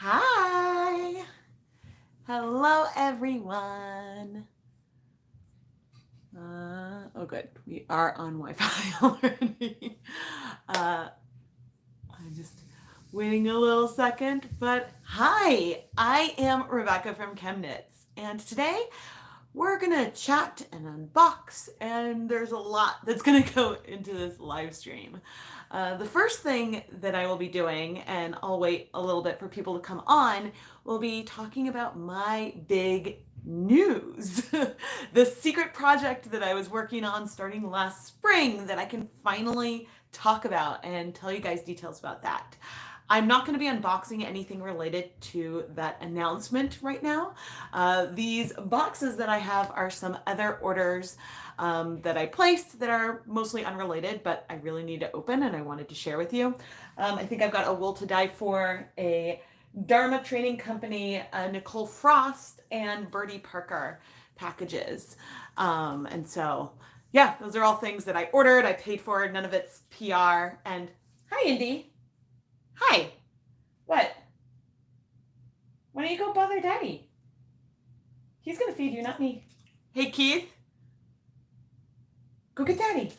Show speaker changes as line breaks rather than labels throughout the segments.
Hi. Hello, everyone. Oh, good. We are on Wi-Fi already. I'm just waiting a little second, but hi, I am Rebecca from ChemKnits, and today we're gonna chat and unbox, and there's a lot that's gonna go into this live stream. The first thing that I will be doing, and I'll wait a little bit for people to come on, will be talking about my big news. The secret project that I was working on starting last spring that I can finally talk about and tell you guys details about that. I'm not going to be unboxing anything related to that announcement right now. These boxes that I have are some other orders that I placed that are mostly unrelated, but I really need to open and I wanted to share with you. I think I've got a wool to dye for a Dharma Trading Company, Nicole Frost, and Birdie Parker packages. And so, yeah, those are all things that I ordered, I paid for, none of it's PR. And hi, Indy. Hi. What? Why don't you go bother Daddy? He's gonna feed you, not me. Hey, Keith. Go get Daddy.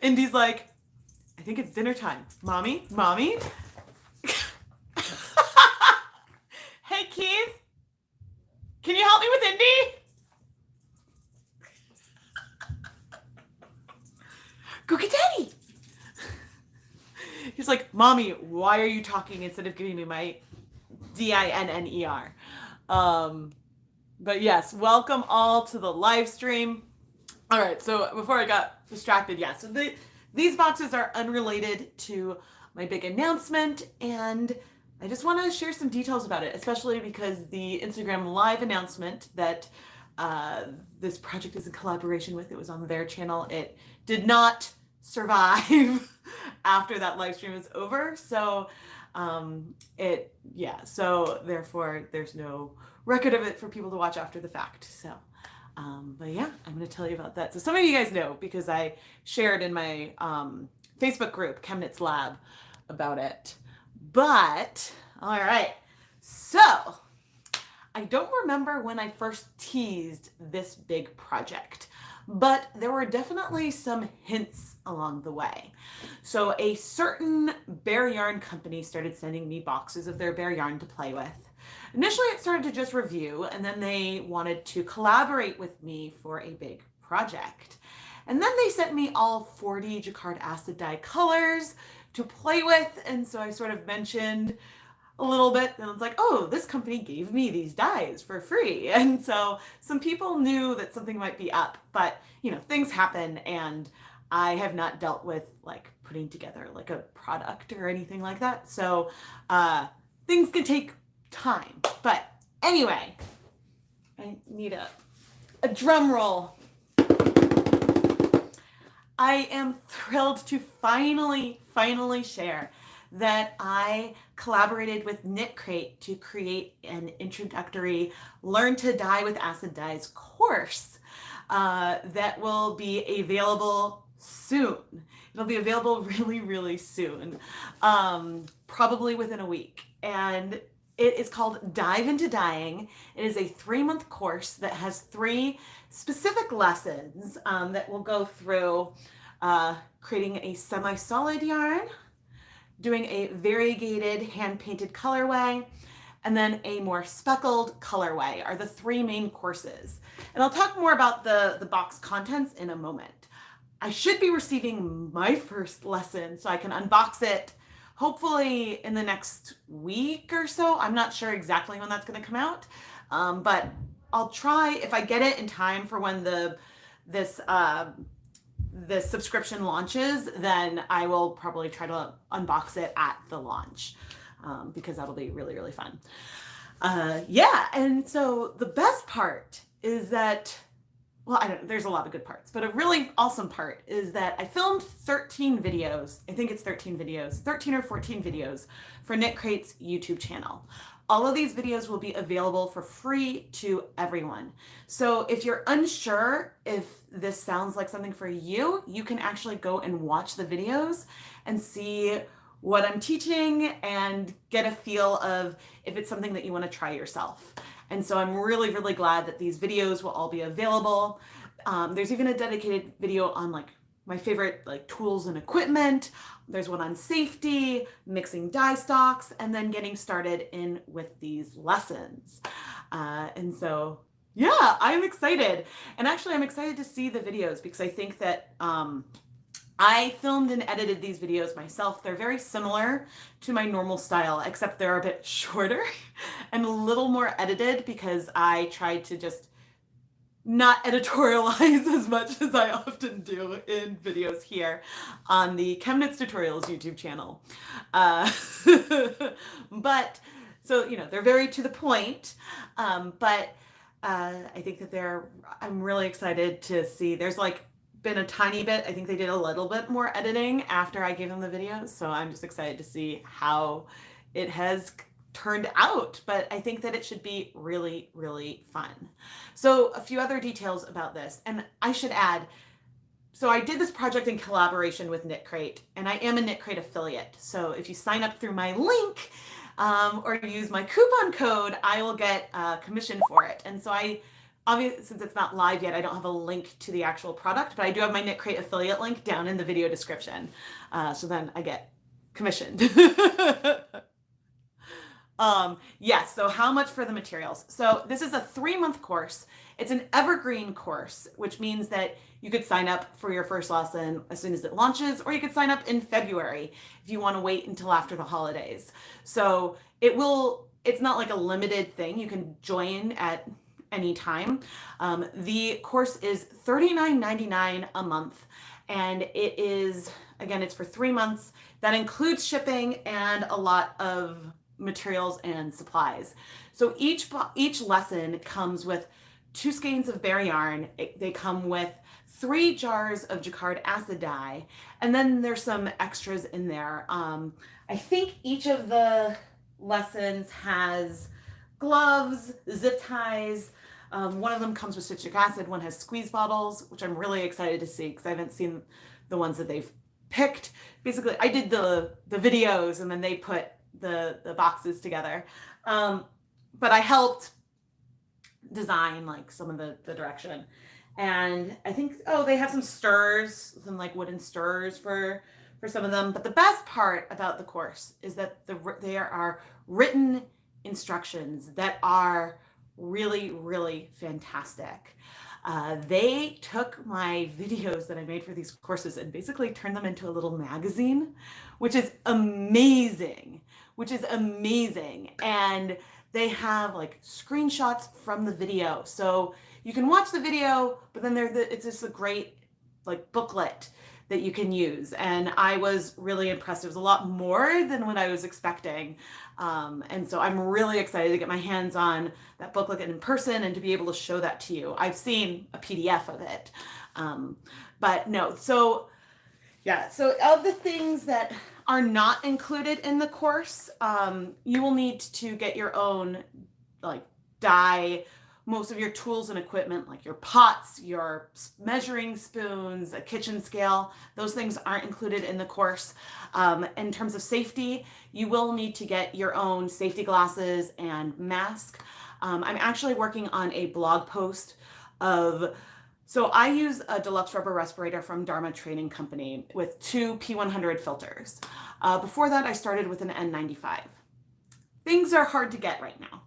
Indy's like, I think it's dinner time. Mommy? Mommy? Hey, Keith. Can you help me with Indy? Go get Daddy. He's like, Mommy, why are you talking instead of giving me my DINNER? But yes, welcome all to the live stream. All right, so before I got distracted, yeah, so these boxes are unrelated to my big announcement, and I just want to share some details about it, especially because the Instagram live announcement that this project is in collaboration with, it was on their channel, it did not survive after that live stream was over. So so therefore there's no record of it for people to watch after the fact. So but yeah, I'm going to tell you about that. So some of you guys know because I shared in my Facebook group, ChemKnits Lab, about it. But all right, so I don't remember when I first teased this big project, but there were definitely some hints along the way. So a certain bear yarn company started sending me boxes of their bear yarn to play with. Initially, it started to just review, and then they wanted to collaborate with me for a big project. And then they sent me all 40 jacquard acid dye colors to play with, and so I sort of mentioned a little bit, and it's like, oh, this company gave me these dyes for free. And so some people knew that something might be up, but you know, things happen, and I have not dealt with like putting together like a product or anything like that. So things can take time. But anyway, I need a drum roll. I am thrilled to finally share that I collaborated with Knit Crate to create an introductory Learn to Dye with Acid Dyes course that will be available soon. It'll be available really soon, probably within a week. And it is called Dive into Dyeing. It is a 3-month course that has 3 specific lessons that will go through creating a semi-solid yarn, doing a variegated hand-painted colorway, and then a more speckled colorway are the 3 main courses. And I'll talk more about the box contents in a moment. I should be receiving my first lesson so I can unbox it hopefully in the next week or so. I'm not sure exactly when that's going to come out, but I'll try, if I get it in time for when this subscription launches, then I will probably try to unbox it at the launch because that'll be really fun. Yeah, and so the best part is that, well, there's a lot of good parts, but a really awesome part is that I filmed 13 videos. I think it's 13 videos, 13 or 14 videos for Knit Crate's YouTube channel. All of these videos will be available for free to everyone. So if you're unsure if this sounds like something for you, you can actually go and watch the videos and see what I'm teaching and get a feel of if it's something that you want to try yourself. And so I'm really, really glad that these videos will all be available. There's even a dedicated video on like my favorite like tools and equipment. There's one on safety, mixing dye stocks, and then getting started in with these lessons. And so, yeah, I'm excited. And actually, I'm excited to see the videos because I think that I filmed and edited these videos myself. They're very similar to my normal style, except they're a bit shorter and a little more edited because I tried to just not editorialize as much as I often do in videos here on the Chemnitz Tutorials YouTube channel. But so, you know, they're very to the point, but I think that I'm really excited to see, there's like been a tiny bit, I think they did a little bit more editing after I gave them the videos, so I'm just excited to see how it has turned out, but I think that it should be really, really fun. So a few other details about this, and I should add, so I did this project in collaboration with Knit Crate, and I am a Knit Crate affiliate, so if you sign up through my link or use my coupon code, I will get commission for it. And so obviously, since it's not live yet, I don't have a link to the actual product, but I do have my Knit Crate affiliate link down in the video description. So then I get commissioned. Yes, so how much for the materials? So this is a 3-month course. It's an evergreen course, which means that you could sign up for your first lesson as soon as it launches, or you could sign up in February if you want to wait until after the holidays. So it's not like a limited thing. You can join at any time. The course is $39.99 a month, and it is, again, it's for 3 months. That includes shipping and a lot of materials and supplies. So each lesson comes with 2 skeins of bare yarn. They come with 3 jars of jacquard acid dye, and then there's some extras in there. I think each of the lessons has gloves, zip ties. One of them comes with citric acid, one has squeeze bottles, which I'm really excited to see because I haven't seen the ones that they've picked. Basically, I did the videos and then they put the boxes together. But I helped design like some of the direction. And I think, they have some stirrers, some like wooden stirrers for some of them. But the best part about the course is that there are written instructions that are really, really fantastic. They took my videos that I made for these courses and basically turned them into a little magazine, which is amazing, And they have like screenshots from the video. So you can watch the video, but then it's just a great like booklet that you can use. And I was really impressed. It was a lot more than what I was expecting. And so I'm really excited to get my hands on that booklet in person and to be able to show that to you. I've seen a PDF of it. But no, so yeah, so of the things that are not included in the course, you will need to get your own like dye, most of your tools and equipment, like your pots, your measuring spoons, a kitchen scale. Those things aren't included in the course. In terms of safety, you will need to get your own safety glasses and mask. I'm actually working on a blog post so I use a deluxe rubber respirator from Dharma Trading Company with 2 P100 filters. Before that, I started with an N95. Things are hard to get right now.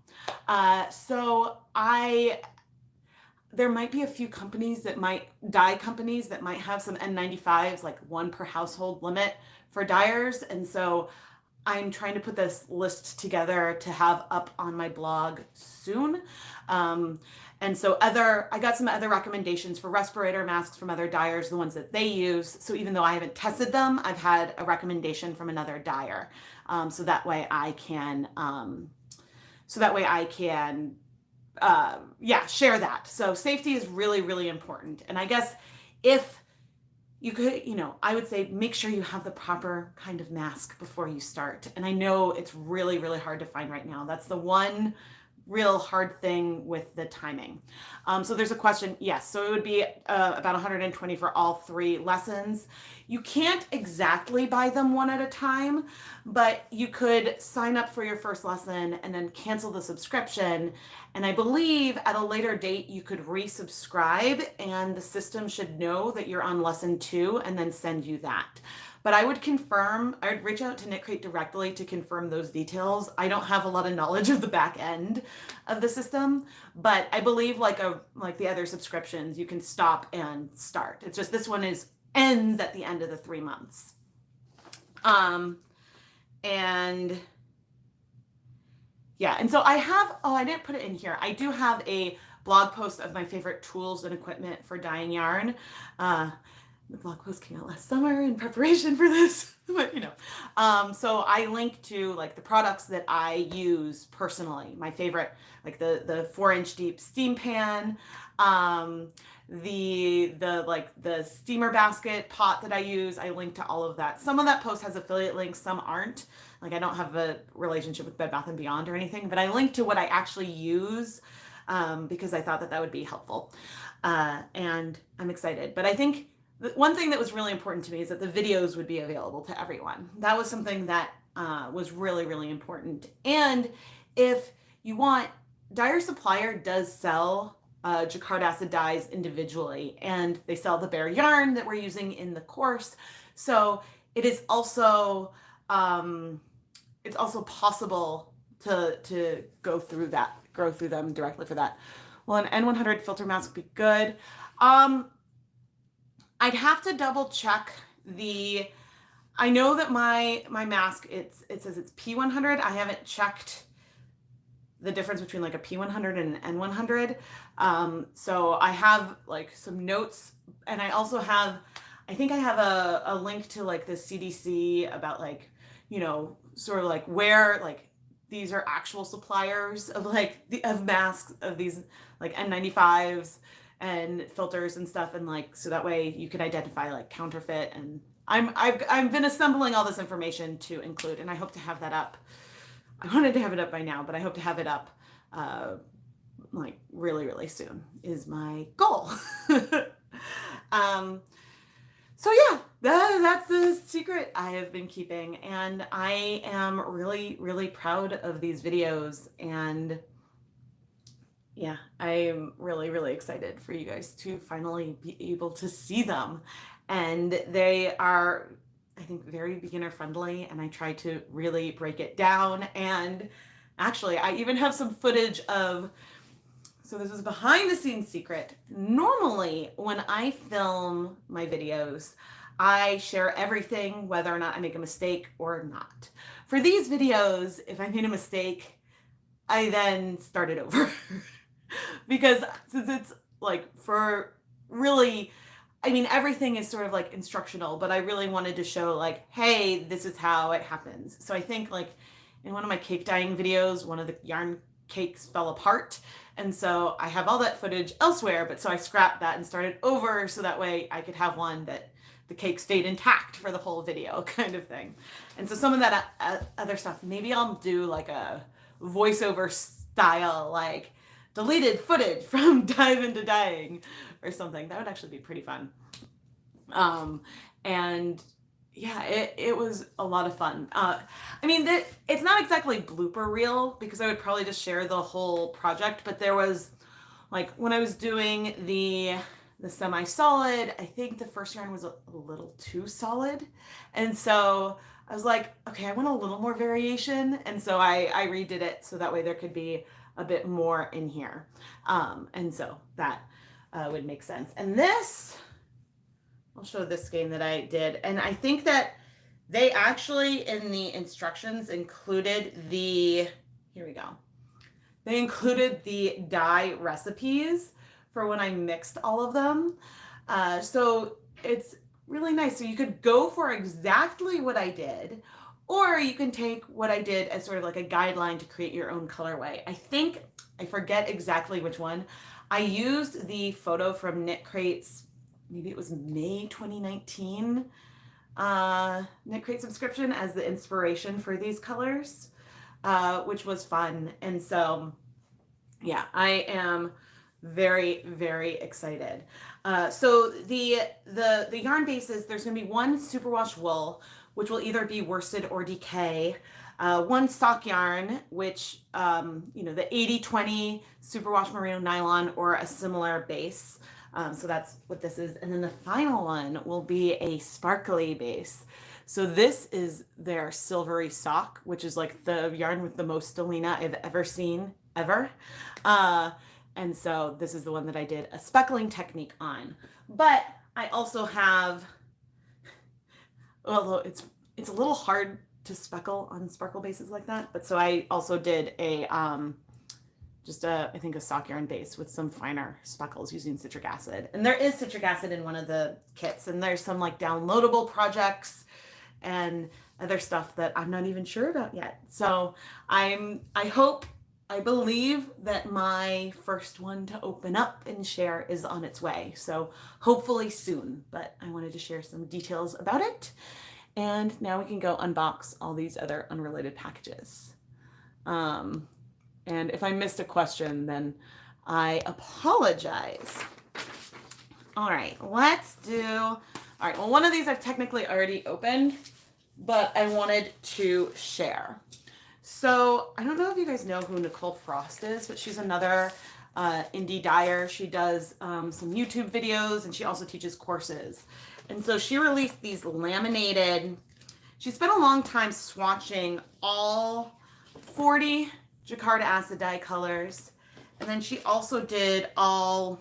There might be a few dye companies that might have some N95s, like 1 per household limit for dyers. And so I'm trying to put this list together to have up on my blog soon. And so I got some other recommendations for respirator masks from other dyers, the ones that they use. So even though I haven't tested them, I've had a recommendation from another dyer. So that way I can share that. So safety is really, really important. And I guess if you could, I would say make sure you have the proper kind of mask before you start. And I know it's really, really hard to find right now. That's the one real hard thing with the timing. So there's a question. Yes. So it would be about $120 for all 3 lessons. You can't exactly buy them one at a time, but you could sign up for your first lesson and then cancel the subscription. And I believe at a later date, you could resubscribe and the system should know that you're on lesson 2 and then send you that. But I would reach out to Knit Crate directly to confirm those details. I don't have a lot of knowledge of the back end of the system, but I believe like the other subscriptions, you can stop and start. It's just this one ends at the end of the 3 months. And yeah, and so I didn't put it in here. I do have a blog post of my favorite tools and equipment for dyeing yarn. The blog post came out last summer in preparation for this, but so I link to like the products that I use personally. My favorite, like the 4-inch deep steam pan, the steamer basket pot that I use. I link to all of that. Some of that post has affiliate links, some aren't. Like I don't have a relationship with Bed Bath & Beyond or anything, but I link to what I actually use because I thought that would be helpful. And I'm excited. But I think one thing that was really important to me is that the videos would be available to everyone. That was something that was really, really important. And if you want, Dyer Supplier does sell jacquard acid dyes individually, and they sell the bare yarn that we're using in the course. So it is also it's also possible to go through them directly for that. Well, an N100 filter mask would be good. I'd have to double check I know that my mask, it says it's P100. I haven't checked the difference between like a P100 and an N100. So I have like some notes, and I also have, I think I have a link to like the CDC about like, sort of like where like these are actual suppliers of of masks, of these like N95s and filters and stuff, and like so that way you can identify like counterfeit. And I've been assembling all this information to include, and I hope to have that up. I wanted to have it up by now, but I hope to have it up like really, really soon is my goal. So yeah, that's the secret I have been keeping, and I am really, really proud of these videos. And yeah, I'm really, really excited for you guys to finally be able to see them. And they are, I think, very beginner friendly, and I try to really break it down. And actually, I even have some footage of, so this is behind the scenes secret. Normally, when I film my videos, I share everything, whether or not I make a mistake or not. For these videos, if I made a mistake, I then start it over. Because since it's like for really, I mean, everything is sort of like instructional, but I really wanted to show like, hey, this is how it happens. So I think like in one of my cake dyeing videos, one of the yarn cakes fell apart. And so I have all that footage elsewhere, but so I scrapped that and started over so that way I could have one that the cake stayed intact for the whole video kind of thing. And so some of that other stuff, maybe I'll do like a voiceover style, like deleted footage from Dive Into Dyeing or something. That would actually be pretty fun. And yeah, it was a lot of fun. I mean, it's not exactly blooper reel because I would probably just share the whole project, but there was like when I was doing the semi-solid, I think the first yarn was a little too solid. And so I was like, okay, I want a little more variation. And so I redid it so that way there could be a bit more in here. And so that would make sense. And this, I'll show this skein that I did. And I think that they actually in the instructions included here we go. They included the dye recipes for when I mixed all of them. So it's really nice. So you could go for exactly what I did, or you can take what I did as sort of like a guideline to create your own colorway. I forget exactly which one. I used the photo from Knit Crate's, maybe it was May 2019, Knit Crate subscription as the inspiration for these colors, which was fun. And so, yeah, I am very, very excited. So the yarn bases, there's going to be one superwash wool, which will either be worsted or decay. One sock yarn, which, the 80/20 superwash merino nylon or a similar base. So that's what this is. And then the final one will be a sparkly base. So this is their silvery sock, which is like the yarn with the most stellina I've ever seen, ever. And so this is the one that I did a speckling technique on. But I also have, although it's a little hard to speckle on sparkle bases like that, but so I also did a I think a sock yarn base with some finer speckles using citric acid. And there is citric acid in one of the kits, and there's some like downloadable projects and other stuff that I'm not even sure about yet. So I believe that my first one to open up and share is on its way. So hopefully soon, but I wanted to share some details about it. And now we can go unbox all these other unrelated packages. And if I missed a question, then I apologize. All right, let's do, all right, well, one of these I've technically already opened, but I wanted to share. So I don't know if you guys know who Nicole Frost is, but she's another indie dyer. She does some YouTube videos, and she also teaches courses. And so she released these laminated, she spent a long time swatching all 40 Jacquard acid dye colors. And then she also did all,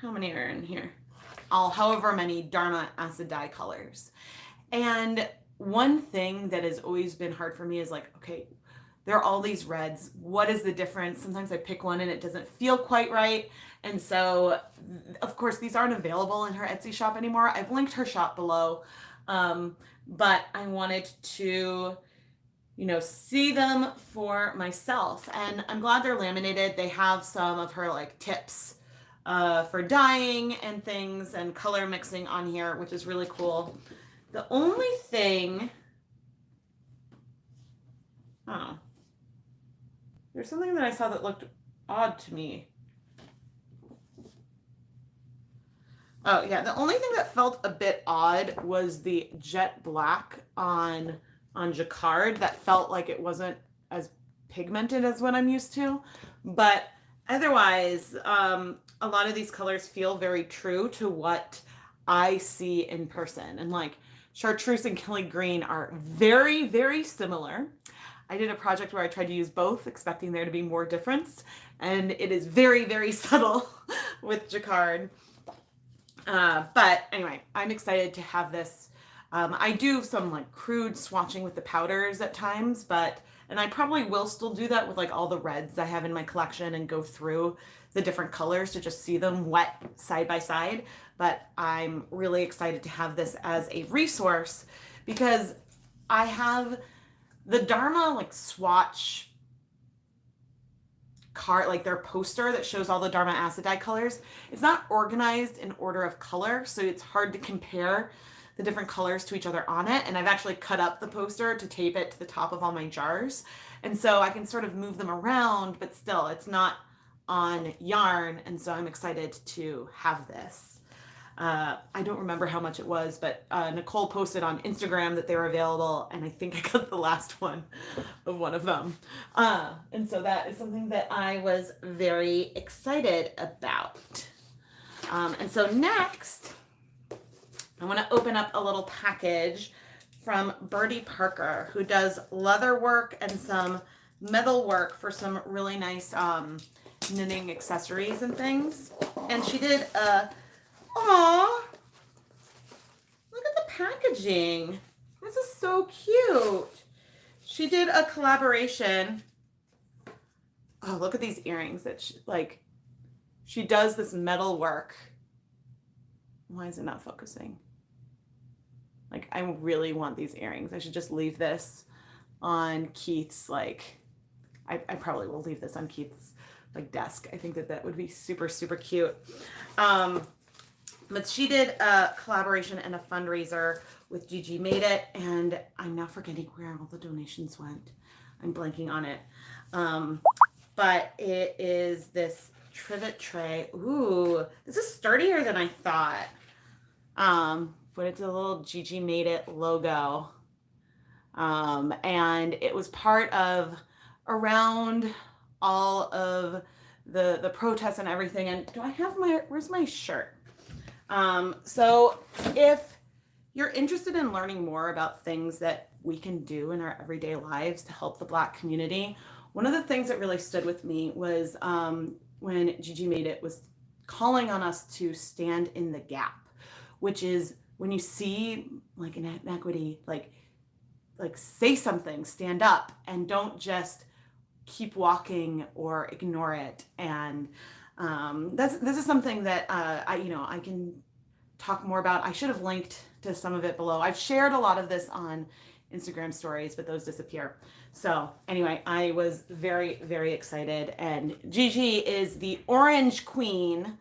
how many are in here? All however many Dharma acid dye colors. And one thing that has always been hard for me is like, okay, there are all these reds. What is the difference? Sometimes I pick one and it doesn't feel quite right. And so, of course, these aren't available in her Etsy shop anymore. I've linked her shop below, but I wanted to, see them for myself. And I'm glad they're laminated. They have some of her like tips for dyeing and things and color mixing on here, which is really cool. The only thing, there's something that I saw that looked odd to me. Oh yeah, the only thing that felt a bit odd was the jet black on Jacquard. That felt like it wasn't as pigmented as what I'm used to. But otherwise, a lot of these colors feel very true to what I see in person. And like chartreuse and Kelly green are very, very similar. I did a project where I tried to use both, expecting there to be more difference. And it is very, very subtle with Jacquard. But anyway, I'm excited to have this. I do some like crude swatching with the powders at times, and I probably will still do that with like all the reds I have in my collection and go through the different colors to just see them wet side by side. But I'm really excited to have this as a resource because I have the Dharma like swatch card, like their poster that shows all the Dharma acid dye colors. It's not organized in order of color, so it's hard to compare the different colors to each other on it. And I've actually cut up the poster to tape it to the top of all my jars. And so I can sort of move them around, but still it's not on yarn. And so I'm excited to have this. I don't remember how much it was, but Nicole posted on Instagram that they were available, and I think I got the last one of one of them. And so that is something that I was very excited about. And so next, I want to open up a little package from Birdie Parker, who does leather work and some metal work for some really nice knitting accessories and things. And she did a Aw, look at the packaging. This is so cute. She did a collaboration. Oh, look at these earrings that she does this metal work. Why is it not focusing? Like, I really want these earrings. I should just leave this on Keith's, I probably will leave this on Keith's desk. I think that would be super, super cute. But she did a collaboration and a fundraiser with GGMadeit, and I'm now forgetting where all the donations went. I'm blanking on it. but it is this trivet tray. Ooh, this is sturdier than I thought. But it's a little GGMadeit logo. And it was part of around all of the protests and everything. And do I have where's my shirt? So if you're interested in learning more about things that we can do in our everyday lives to help the Black community, one of the things that really stood with me was when GGMadeit was calling on us to stand in the gap, which is when you see like an inequity, like say something, stand up, and don't just keep walking or ignore it. And this is something that I can talk more about. I should have linked to some of it below. I've shared a lot of this on Instagram stories, but those disappear. So anyway, I was very, very excited. And Gigi is the orange queen.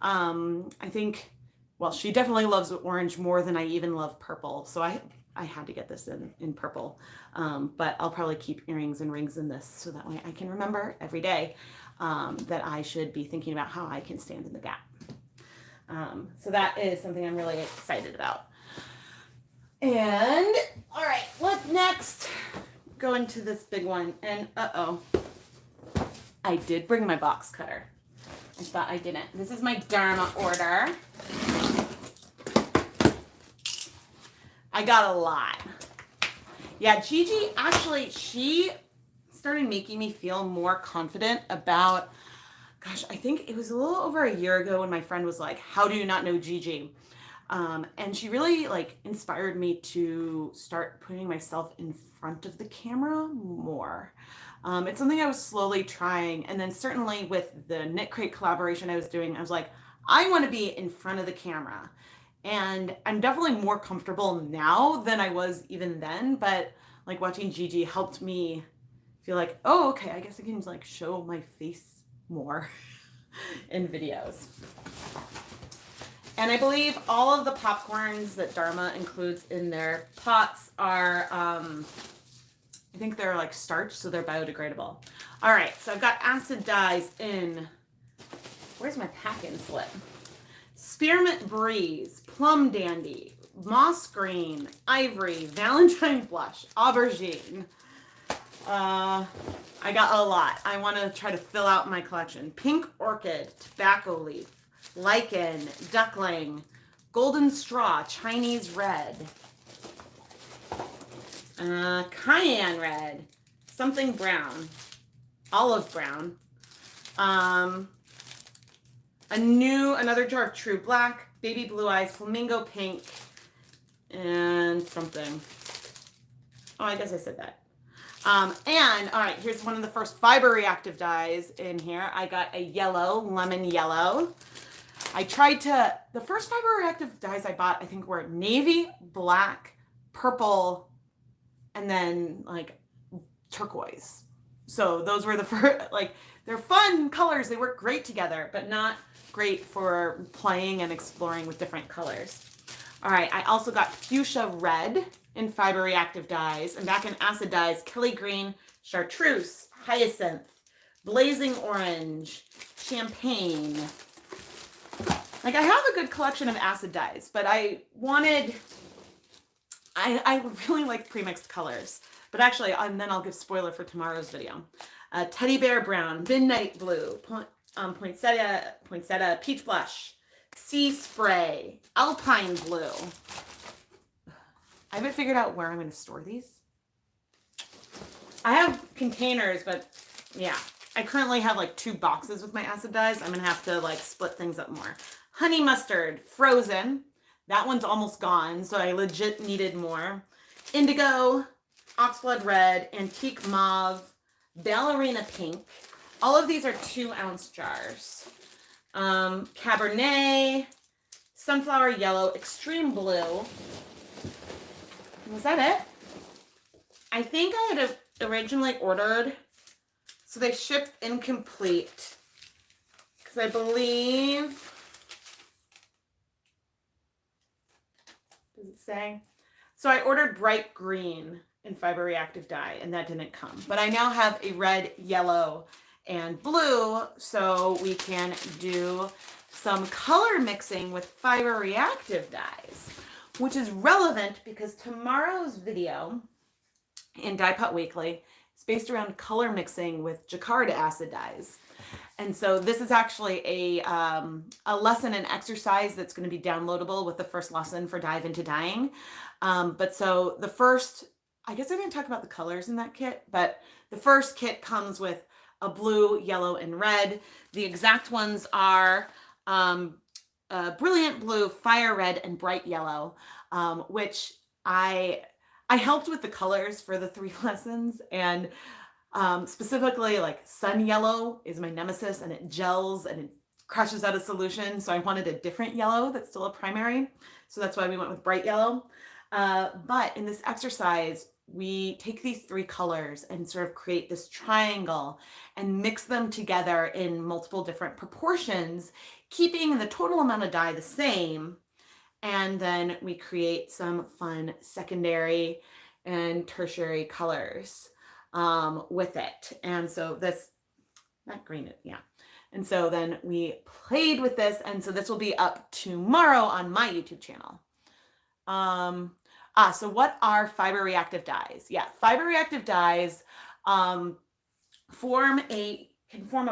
I think, well, she definitely loves orange more than I even love purple. So I had to get this in purple. But I'll probably keep earrings and rings in this so that way I can remember every day that I should be thinking about how I can stand in the gap. So that is something I'm really excited about. And all right, let's next go into this big one. And I did bring my box cutter. I thought I didn't. This is my Dharma order. I got a lot. Yeah, Gigi, actually, she started making me feel more confident about, gosh, I think it was a little over a year ago when my friend was like, how do you not know Gigi? And she really like inspired me to start putting myself in front of the camera more. It's something I was slowly trying. And then certainly with the Knit Crate collaboration I was doing, I was like, I want to be in front of the camera. And I'm definitely more comfortable now than I was even then. But like watching Gigi helped me feel like, oh, okay, I guess I can like show my face more in videos. And I believe all of the popcorns that Dharma includes in their pots are, I think they're like starch, so they're biodegradable. All right, so I've got acid dyes in, where's my pack-in slip? Spearmint Breeze, Plum Dandy, Moss Green, Ivory, Valentine Blush, Aubergine. I got a lot. I want to try to fill out my collection. Pink Orchid, Tobacco Leaf, Lichen, Duckling, Golden Straw, Chinese Red, Cayenne Red, something brown, Olive Brown, another jar of True Black, Baby Blue Eyes, Flamingo Pink, and something. Oh, I guess I said that. And all right, here's one of the first fiber reactive dyes in here. I got a yellow, lemon yellow. The first fiber reactive dyes I bought, I think were navy, black, purple, and then like turquoise. So those were the first, like, they're fun colors. They work great together, but not great for playing and exploring with different colors. All right, I also got fuchsia red in fiber reactive dyes, and back in acid dyes, Kelly green, chartreuse, hyacinth, blazing orange, champagne. Like, I have a good collection of acid dyes, but I really like pre-mixed colors. But actually, and then I'll give spoiler for tomorrow's video. Teddy bear brown, midnight blue, poinsettia, peach blush, sea spray, alpine blue. I haven't figured out where I'm going to store these. I have containers, but yeah. I currently have like 2 boxes with my acid dyes. I'm going to have to like split things up more. Honey mustard, frozen. That one's almost gone, so I legit needed more. Indigo, oxblood red, antique mauve, ballerina pink. All of these are 2-ounce jars. Cabernet, sunflower yellow, extreme blue. Was that it? I think I had originally ordered, so they shipped incomplete. Because I believe, does it say? So I ordered bright green in fiber reactive dye, and that didn't come. But I now have a red, yellow, and blue so we can do some color mixing with fiber reactive dyes, which is relevant because tomorrow's video in Dye Pot Weekly is based around color mixing with Jacquard acid dyes. And so this is actually a lesson and exercise that's going to be downloadable with the first lesson for Dive Into Dyeing. But so the first, I guess I didn't talk about the colors in that kit, but the first kit comes with a blue, yellow, and red. The exact ones are brilliant blue, fire red, and bright yellow, which I helped with the colors for the 3 lessons, and specifically like sun yellow is my nemesis, and it gels and it crushes out a solution. So I wanted a different yellow that's still a primary. So that's why we went with bright yellow. But in this exercise, we take these 3 colors and sort of create this triangle and mix them together in multiple different proportions, keeping the total amount of dye the same. And then we create some fun secondary and tertiary colors with it. And so this, not green, yeah. And so then we played with this. And so this will be up tomorrow on my YouTube channel. So what are fiber reactive dyes? Yeah, fiber reactive dyes can form a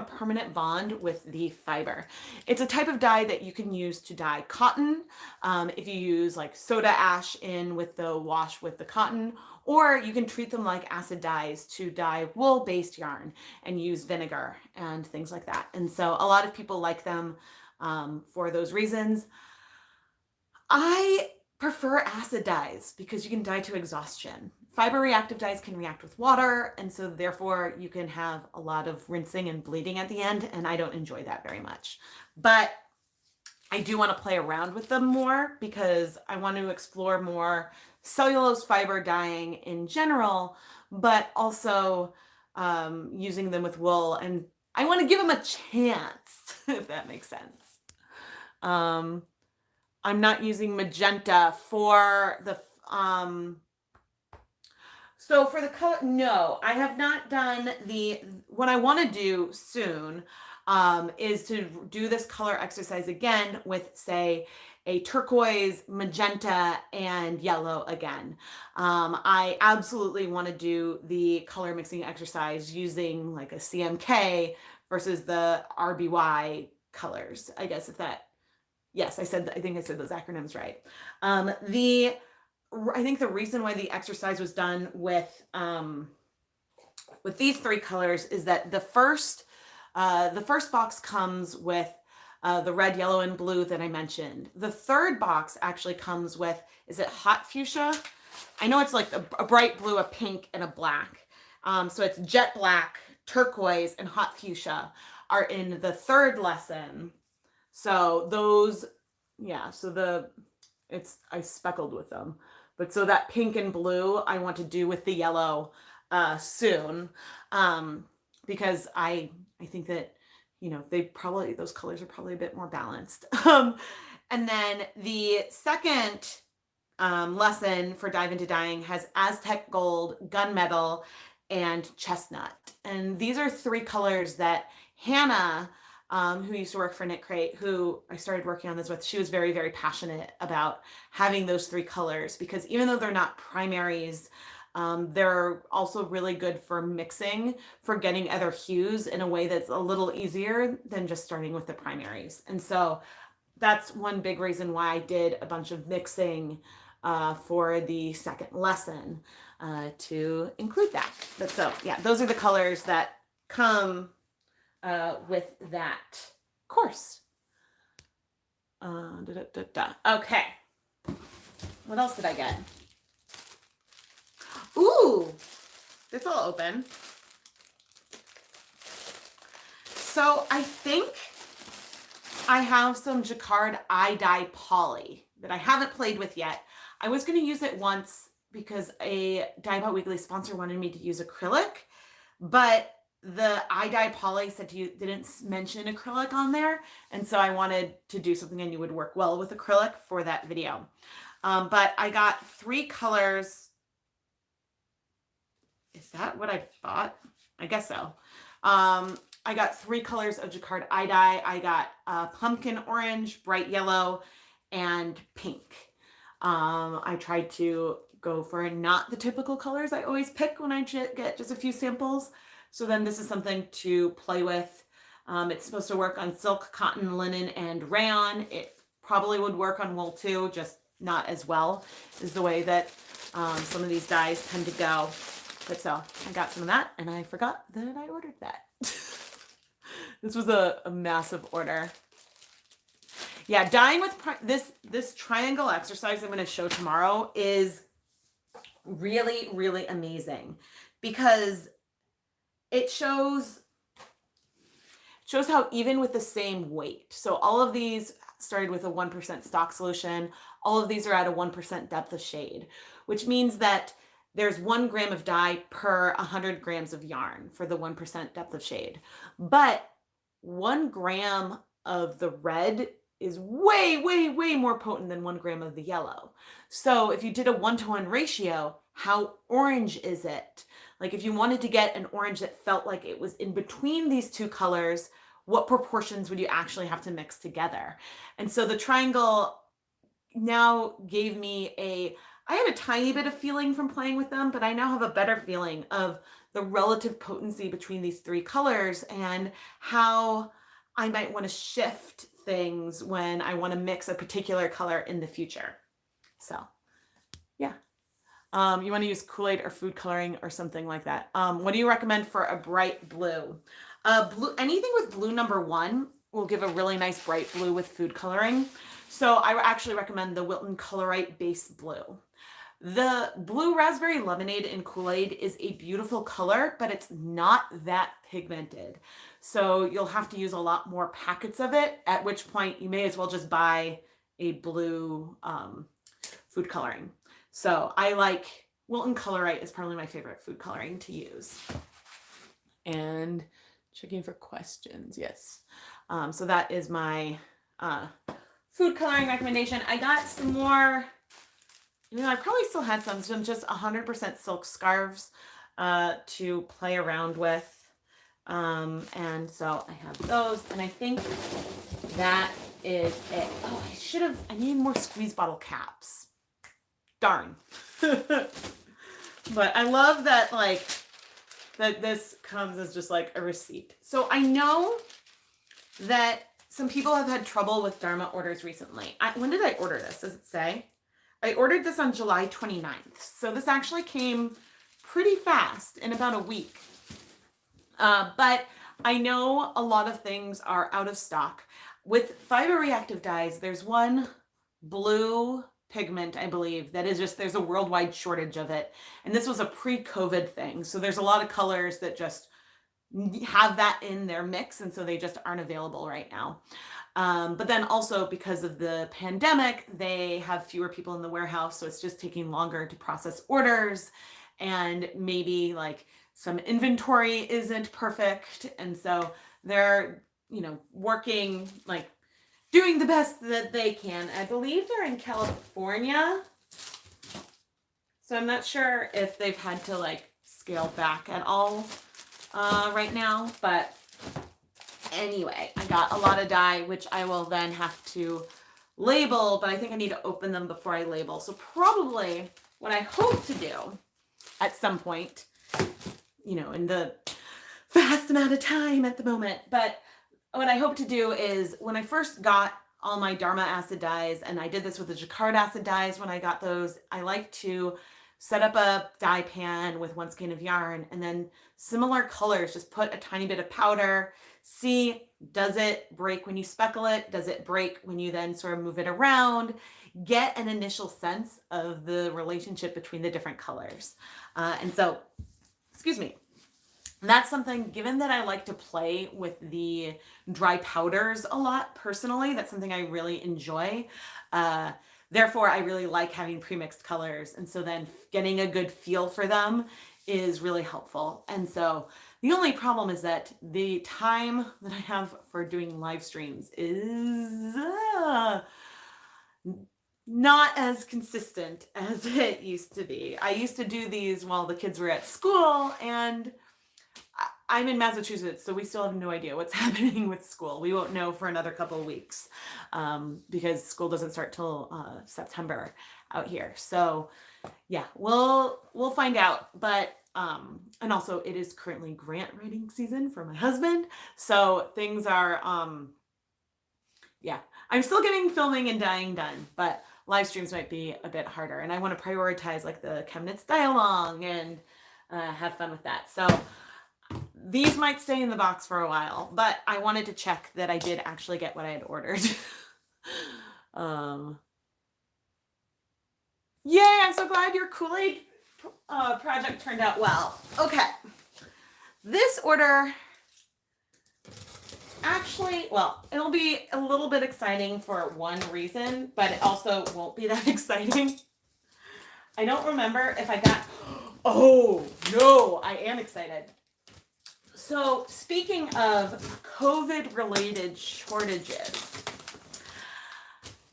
permanent bond with the fiber. It's a type of dye that you can use to dye cotton. If you use like soda ash in with the wash with the cotton, or you can treat them like acid dyes to dye wool-based yarn and use vinegar and things like that. And so a lot of people like them for those reasons. I prefer acid dyes because you can dye to exhaustion. Fiber reactive dyes can react with water, and so therefore you can have a lot of rinsing and bleeding at the end, and I don't enjoy that very much. But I do want to play around with them more because I want to explore more cellulose fiber dyeing in general, but also using them with wool, and I want to give them a chance, if that makes sense. I'm not using magenta for the, so for the color, no, I have not done what I want to do soon is to do this color exercise again with, say, a turquoise, magenta, and yellow again. I absolutely want to do the color mixing exercise using like a CMK versus the RBY colors, I guess, if that, yes, I think I said those acronyms right. I think the reason why the exercise was done with these 3 colors is that the first box comes with the red, yellow, and blue that I mentioned. The 3rd box actually comes with, is it hot fuchsia? I know it's like a bright blue, a pink, and a black. So it's jet black, turquoise, and hot fuchsia are in the 3rd lesson. So those, yeah, so I speckled with them. But so that pink and blue I want to do with the yellow soon, because I think that, you know, those colors are probably a bit more balanced. And then the 2nd lesson for Dive Into Dyeing has Aztec Gold, Gunmetal, and Chestnut. And these are 3 colors that Hannah, who used to work for Knit Crate, who I started working on this with, she was very, very passionate about having those 3 colors because even though they're not primaries, they're also really good for mixing, for getting other hues in a way that's a little easier than just starting with the primaries. And so that's one big reason why I did a bunch of mixing for the 2nd lesson to include that. But so yeah, those are the colors that come with that course. Okay. What else did I get? Ooh, this will open. So I think I have some Jacquard eye dye poly that I haven't played with yet. I was going to use it once because a Dye Pot Weekly sponsor wanted me to use acrylic, but the eye dye poly said you didn't mention acrylic on there, and so I wanted to do something I knew would work well with acrylic for that video. But I got 3 colors. Is that what I bought? I guess so. I got 3 colors of jacquard dye. I got pumpkin orange, bright yellow, and pink. I tried to go for not the typical colors I always pick when I get just a few samples. So then this is something to play with. It's supposed to work on silk, cotton, linen, and rayon. It probably would work on wool too, just not as well is the way that some of these dyes tend to go. But so I got some of that and I forgot that I ordered that. This was a massive order. Yeah, dyeing with this triangle exercise I'm going to show tomorrow is really, really amazing because it shows how even with the same weight. So all of these started with a 1% stock solution. All of these are at a 1% depth of shade, which means that there's 1 gram of dye per 100 grams of yarn for the 1% depth of shade. But 1 gram of the red is way, way, way more potent than 1 gram of the yellow. So if you did a 1-to-1 ratio, how orange is it? Like if you wanted to get an orange that felt like it was in between these two colors, what proportions would you actually have to mix together? And so the triangle now gave me I had a tiny bit of feeling from playing with them, but I now have a better feeling of the relative potency between these 3 colors and how I might want to shift things when I want to mix a particular color in the future. So yeah. You want to use Kool-Aid or food coloring or something like that. What do you recommend for a bright blue? Anything with blue number 1 will give a really nice bright blue with food coloring. So I actually recommend the Wilton Colorite Base Blue. The blue raspberry lemonade in Kool-Aid is a beautiful color, but it's not that pigmented. So you'll have to use a lot more packets of it, at which point you may as well just buy a blue food coloring. So I like Wilton Colorite is probably my favorite food coloring to use. And checking for questions. Yes. So that is my food coloring recommendation. I got some more, I probably still had some just 100% silk scarves to play around with. And so I have those, and I think that is it. Oh, I need more squeeze bottle caps. Darn. But I love that, that this comes as just like a receipt. So I know that some people have had trouble with Dharma orders recently. When did I order this? Does it say? I ordered this on July 29th. So this actually came pretty fast, in about a week. But I know a lot of things are out of stock. With fiber reactive dyes, there's one blue pigment, I believe, that is just, there's a worldwide shortage of it. And this was a pre-COVID thing. So there's a lot of colors that just have that in their mix, and so they just aren't available right now. But then also because of the pandemic, they have fewer people in the warehouse, so it's just taking longer to process orders, and maybe like some inventory isn't perfect, and so they're working, like doing the best that they can. I believe they're in California, so I'm not sure if they've had to like scale back at all right now. But anyway, I got a lot of dye, which I will then have to label, but I think I need to open them before I label. So probably what I hope to do at some point, in the fast amount of time at the moment, but what I hope to do is, when I first got all my Dharma acid dyes, and I did this with the jacquard acid dyes when I got those, I like to set up a dye pan with 1 skein of yarn, and then similar colors, just put a tiny bit of powder, see, does it break when you speckle it? Does it break when you then sort of move it around? Get an initial sense of the relationship between the different colors. And so, excuse me, that's something, given that I like to play with the dry powders a lot personally, that's something I really enjoy. Therefore, I really like having premixed colors. And so then getting a good feel for them is really helpful. And so the only problem is that the time that I have for doing live streams is not as consistent as it used to be. I used to do these while the kids were at school, and I'm in Massachusetts, so we still have no idea what's happening with school. We won't know for another couple of weeks because school doesn't start till September out here. So yeah, we'll find out. But and also it is currently grant writing season for my husband, so things are yeah, I'm still getting filming and dyeing done, but live streams might be a bit harder, and I want to prioritize like the ChemKnits dye along and have fun with that. So these might stay in the box for a while, but I wanted to check that I did actually get what I had ordered. Yay, I'm so glad your Kool-Aid project turned out well. Okay, this order actually, well, it'll be a little bit exciting for one reason, but it also won't be that exciting. I don't remember if I got, oh no, I am excited. So speaking of COVID-related shortages,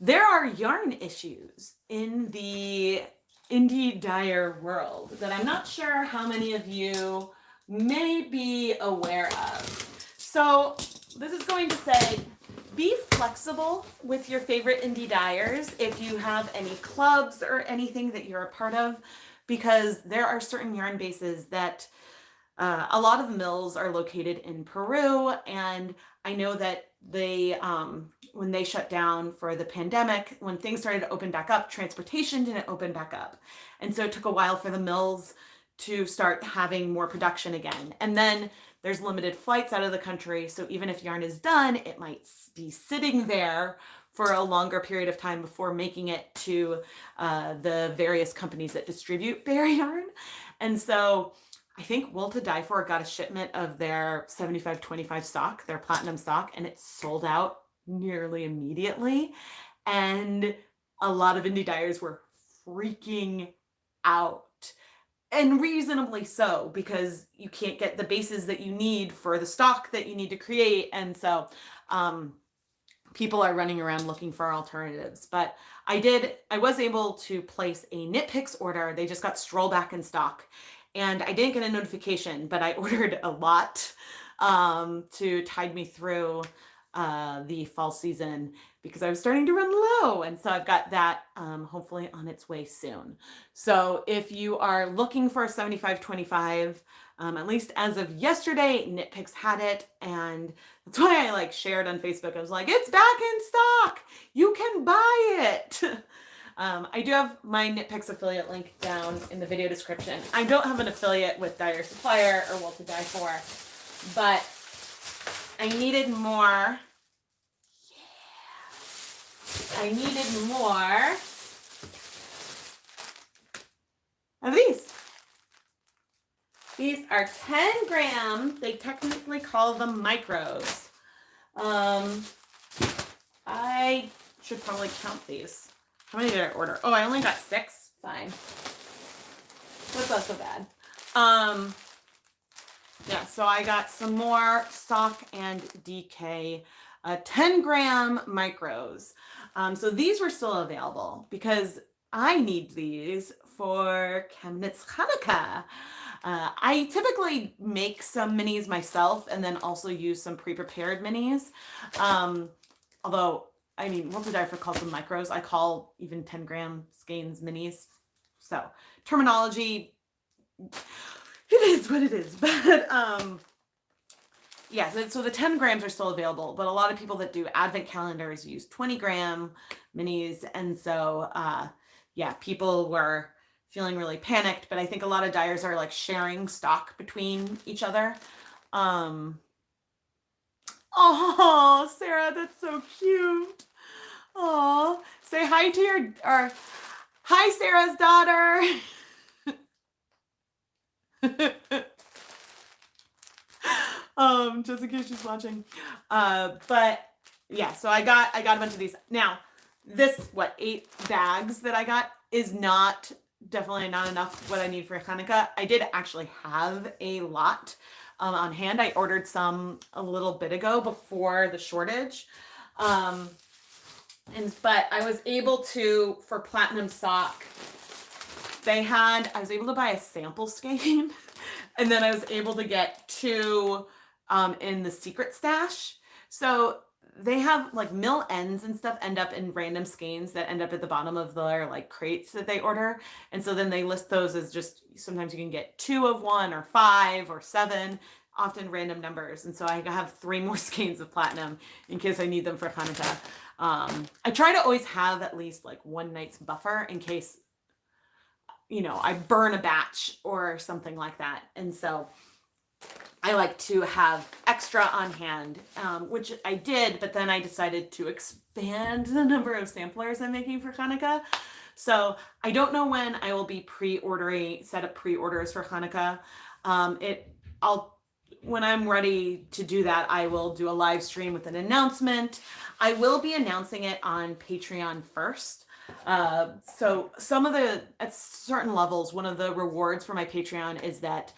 there are yarn issues in the indie dyer world that I'm not sure how many of you may be aware of. So this is going to say, be flexible with your favorite indie dyers if you have any clubs or anything that you're a part of, because there are certain yarn bases that a lot of mills are located in Peru, and I know that they, when they shut down for the pandemic, when things started to open back up, transportation didn't open back up. And so it took a while for the mills to start having more production again. And then there's limited flights out of the country, so even if yarn is done, it might be sitting there for a longer period of time before making it to the various companies that distribute bear yarn. And so I think Wool to Die For got a shipment of their 75-25 stock, their platinum stock, and it sold out nearly immediately. And a lot of indie dyers were freaking out. And reasonably so, because you can't get the bases that you need for the stock that you need to create. And so people are running around looking for alternatives. But I was able to place a Knit Picks order. They just got Stroll back in stock. And I didn't get a notification, but I ordered a lot to tide me through the fall season because I was starting to run low. And so I've got that hopefully on its way soon. So if you are looking for a 75-25, at least as of yesterday, Knit Picks had it. And that's why I like shared on Facebook. I was like, it's back in stock. You can buy it. I do have my Knit Picks affiliate link down in the video description. I don't have an affiliate with Dyer Supplier or Wool to Die For, but I needed more. I needed more of these. These are 10 grams. They technically call them micros. I should probably count these. How many did I order? Oh, I only got 6. Fine. That's not so bad. Yeah, so I got some more stock and DK 10-gram micros. So these were still available because I need these for ChemKnits Hanukkah. I typically make some minis myself and then also use some pre-prepared minis. Although, I mean, Wool to Die For calls them micros. I call even 10-gram skeins minis. So terminology, it is what it is. But yeah, so the 10 grams are still available, but a lot of people that do advent calendars use 20-gram minis. And so, yeah, people were feeling really panicked, but I think a lot of dyers are like sharing stock between each other. Oh, Sarah, that's so cute. Oh, say hi to or hi, Sarah's daughter. Just in case she's watching. But yeah, so I got a bunch of these. Now, this 8 bags that I got is definitely not enough what I need for Hanukkah. I did actually have a lot on hand. I ordered some a little bit ago before the shortage. But I was able to, for platinum stock, I was able to buy a sample skein And then I was able to get 2 in the secret stash. So they have like mill ends and stuff end up in random skeins that end up at the bottom of their like crates that they order. And so then they list those as just, sometimes you can get 2 of one or 5 or 7, often random numbers. And so I have 3 more skeins of platinum in case I need them for Hanukkah. I try to always have at least like 1 night's buffer in case, you know, I burn a batch or something like that. And so I like to have extra on hand, which I did, but then I decided to expand the number of samplers I'm making for Hanukkah. So I don't know when I will be set up pre-orders for Hanukkah. When I'm ready to do that, I will do a live stream with an announcement. I will be announcing it on Patreon first. So at certain levels, one of the rewards for my Patreon is that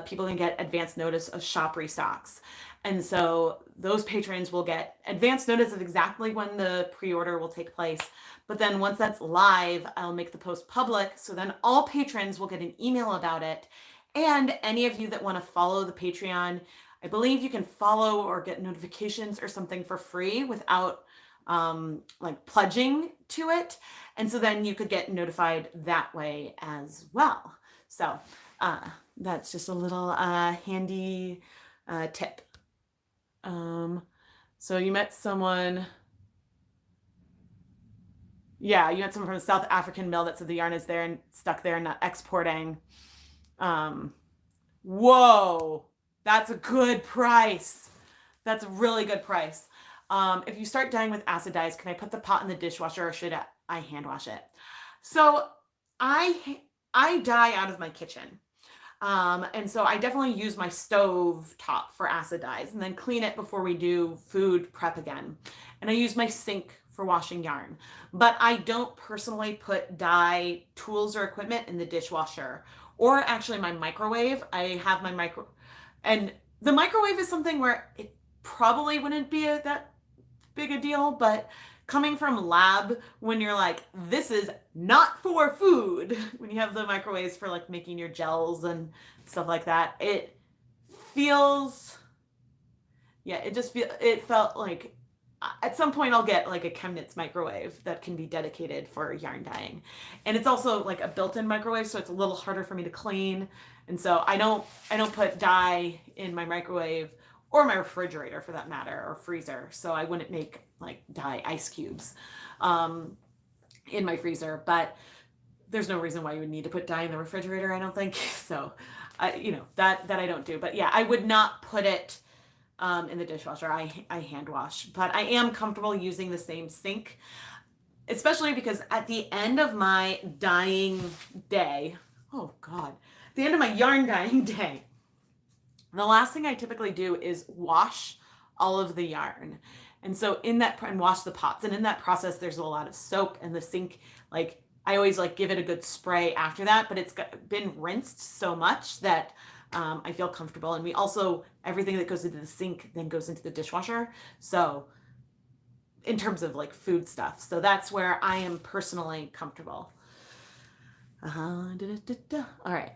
people can get advance notice of shop restocks. And so those patrons will get advance notice of exactly when the pre-order will take place. But then once that's live, I'll make the post public. So then all patrons will get an email about it. And any of you that want to follow the Patreon, I believe you can follow or get notifications or something for free without like pledging to it. And so then you could get notified that way as well. So that's just a little handy tip. So you met someone. Yeah, you met someone from a South African mill that said the yarn is there and stuck there and not exporting. Whoa, that's a good price. That's a really good price. If you start dyeing with acid dyes, can I put the pot in the dishwasher or should I hand wash it? So I dye out of my kitchen. And so I definitely use my stove top for acid dyes and then clean it before we do food prep again. And I use my sink for washing yarn, but I don't personally put dye tools or equipment in the dishwasher or actually my microwave. I have my and the microwave is something where it probably wouldn't be that big a deal, but coming from lab, when you're like, this is not for food, when you have the microwaves for like making your gels and stuff like that, it feels, yeah, it felt like at some point I'll get like a Chemnitz microwave that can be dedicated for yarn dyeing. And it's also like a built-in microwave, so it's a little harder for me to clean. And so I don't put dye in my microwave or my refrigerator for that matter, or freezer. So I wouldn't make like dye ice cubes in my freezer, but there's no reason why you would need to put dye in the refrigerator, I don't think. So, you know, that I don't do. But yeah, I would not put it in the dishwasher. I hand wash, but I am comfortable using the same sink, especially because at the end of my dyeing day, oh God, the end of my yarn dyeing day, the last thing I typically do is wash all of the yarn. And so and wash the pots. And in that process, there's a lot of soap, and the sink, like I always like give it a good spray after that, but it's been rinsed so much that I feel comfortable. And we also, everything that goes into the sink then goes into the dishwasher. So in terms of like food stuff. So that's where I am personally comfortable. All right.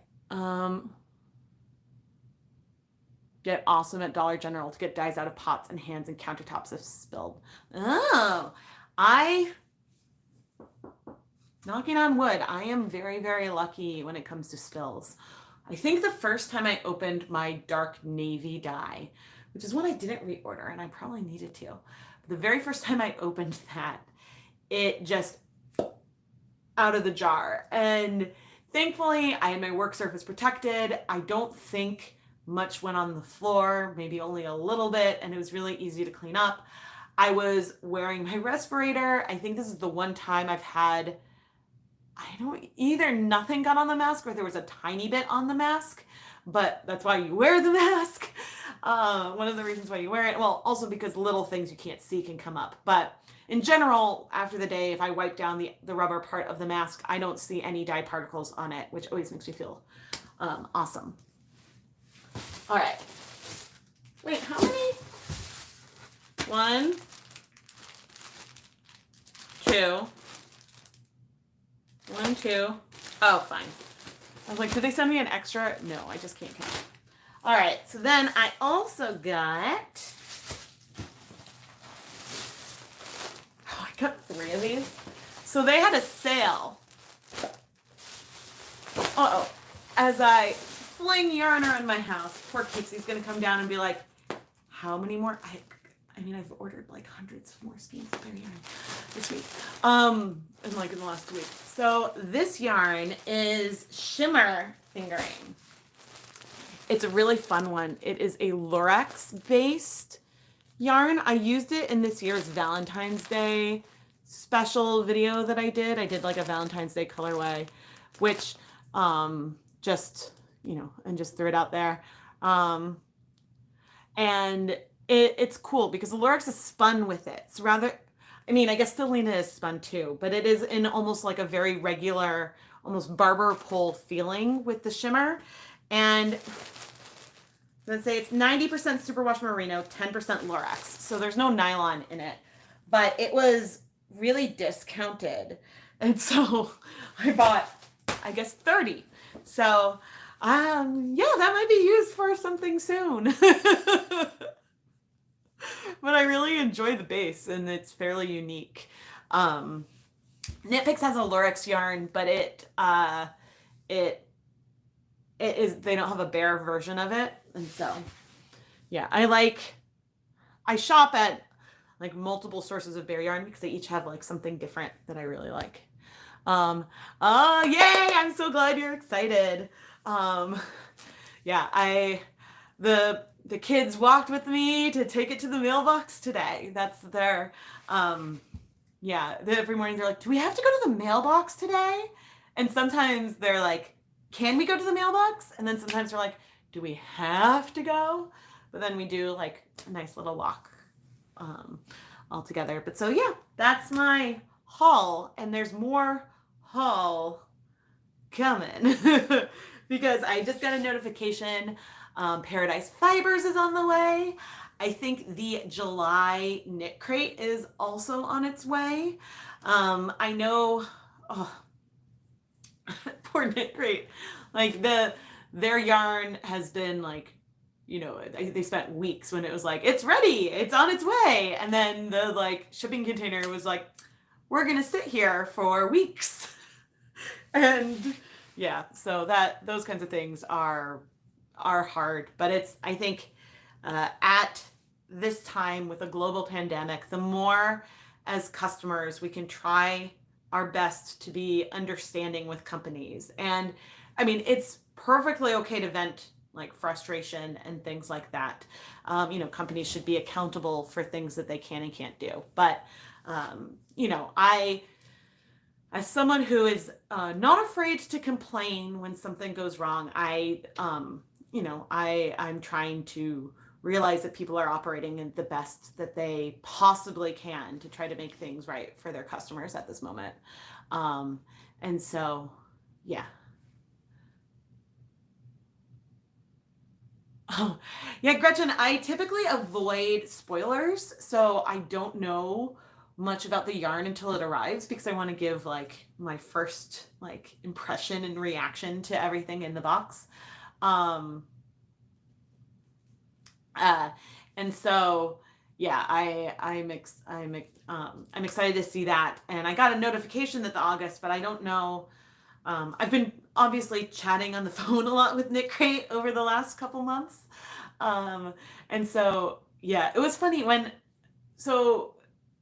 Get awesome at Dollar General to get dyes out of pots and hands and countertops if spilled. Oh, knocking on wood, I am very, very lucky when it comes to spills. I think the first time I opened my dark navy dye, which is one I didn't reorder and I probably needed to, but the very first time I opened that, it just out of the jar. And thankfully I had my work surface protected. I don't think much went on the floor, maybe only a little bit, and it was really easy to clean up. I was wearing my respirator. I think this is the one time I've had, either nothing got on the mask or there was a tiny bit on the mask, but that's why you wear the mask. One of the reasons why you wear it. Well, also because little things you can't see can come up. But in general, after the day, if I wipe down the rubber part of the mask, I don't see any dye particles on it, which always makes me feel awesome. All right. Wait, how many? 1, 2. 1, 2. Oh, fine. I was like, did they send me an extra? No, I just can't count. All right, so then I also got, I got 3 of these. So they had a sale. Uh-oh. As I fling yarn around my house, poor Kixie's gonna come down and be like, how many more? I mean, I've ordered like hundreds of more skeins of their yarn this week. And like in the last week. So this yarn is shimmer fingering. It's a really fun one. It is a Lurex based yarn. I used it in this year's Valentine's Day special video that I did. I did like a Valentine's Day colorway, which just, you know, and just threw it out there. And it's cool because the Lurex is spun with it. It's rather, I mean, I guess Selena is spun too, but it is in almost like a very regular, almost barber pole feeling with the shimmer. And let's say it's 90% superwash merino, 10% Lurex. So there's no nylon in it, but it was really discounted. And so I bought, I guess, 30. So, yeah, that might be used for something soon. But I really enjoy the base and it's fairly unique. Knit Picks has a Lurex yarn, but it is, they don't have a bare version of it. And so, yeah, I shop at like multiple sources of bare yarn because they each have like something different that I really like. Oh, yay! I'm so glad you're excited. Yeah, the kids walked with me to take it to the mailbox today. That's their, yeah, every morning they're like, do we have to go to the mailbox today? And sometimes they're like, can we go to the mailbox? And then sometimes they're like, do we have to go? But then we do like a nice little walk all together. But so yeah, that's my haul. And there's more haul coming because I just got a notification. Paradise Fibers is on the way. I think the July knit crate is also on its way. I know, oh, poor knit crate. Like their yarn has been like, you know, they spent weeks when it was like, it's ready, it's on its way. And then the like shipping container was like, we're going to sit here for weeks. And yeah, so those kinds of things are hard, but it's, I think, at this time with a global pandemic, the more as customers we can try our best to be understanding with companies. And I mean, it's perfectly okay to vent like frustration and things like that. You know, companies should be accountable for things that they can and can't do. But, you know, as someone who is not afraid to complain when something goes wrong, you know, I'm trying to realize that people are operating in the best that they possibly can to try to make things right for their customers at this moment. And so, yeah. Oh, yeah, Gretchen, I typically avoid spoilers, so I don't know much about the yarn until it arrives because I want to give like my first like impression and reaction to everything in the box. And so, yeah, I'm excited to see that. And I got a notification that the August, but I don't know. I've been obviously chatting on the phone a lot with Knit Crate over the last couple months. And so, yeah, it was funny so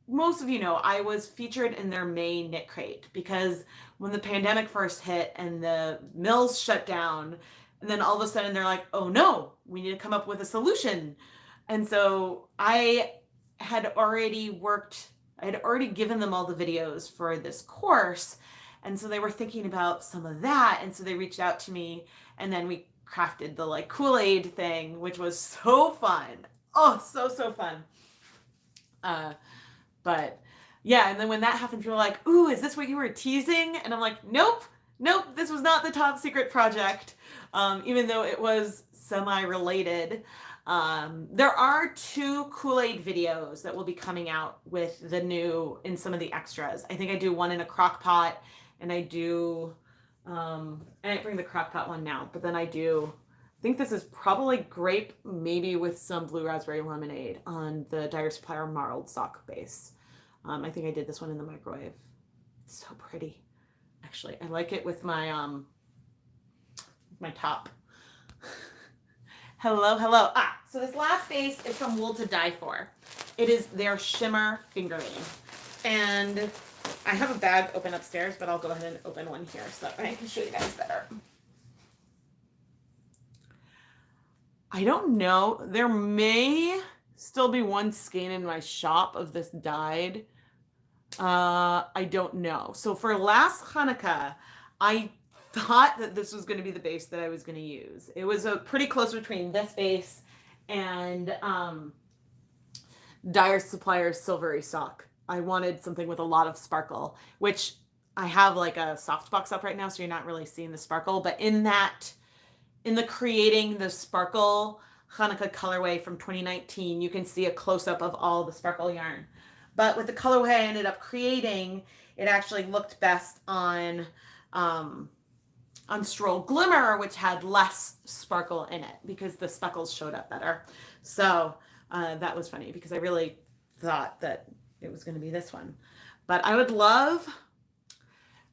most of you know, I was featured in their May Knit Crate because when the pandemic first hit and the mills shut down, and then all of a sudden they're like, oh no, we need to come up with a solution. And so I had already given them all the videos for this course. And so they were thinking about some of that. And so they reached out to me and then we crafted the like Kool-Aid thing, which was so fun. Oh, so fun. But yeah, and then when that happened, people were like, ooh, is this what you were teasing? And I'm like, nope, this was not the top secret project. Even though it was semi-related. There are 2 Kool-Aid videos that will be coming out with the new in some of the extras. I think I do one in a crock pot and I do I didn't bring the crock pot one now, but then I think this is probably grape, maybe with some blue raspberry lemonade on the Dyer Supplier marled sock base. I think I did this one in the microwave. It's so pretty. Actually, I like it with my top. Hello, hello. So this last base is from Wool to Die For. It is their shimmer fingering. And I have a bag open upstairs, but I'll go ahead and open one here so that I can show you guys better. I don't know. There may still be one skein in my shop of this dyed. I don't know. So for last Hanukkah, I thought that this was going to be the base that I was going to use. It was a pretty close between this base and Dyer Supplier's Silvery Sock. I wanted something with a lot of sparkle, which I have like a softbox up right now, so you're not really seeing the sparkle. But in the creating the sparkle Hanukkah colorway from 2019, you can see a close-up of all the sparkle yarn. But with the colorway I ended up creating, it actually looked best on Stroll Glimmer, which had less sparkle in it because the speckles showed up better. So that was funny because I really thought that it was going to be this one. But I would love,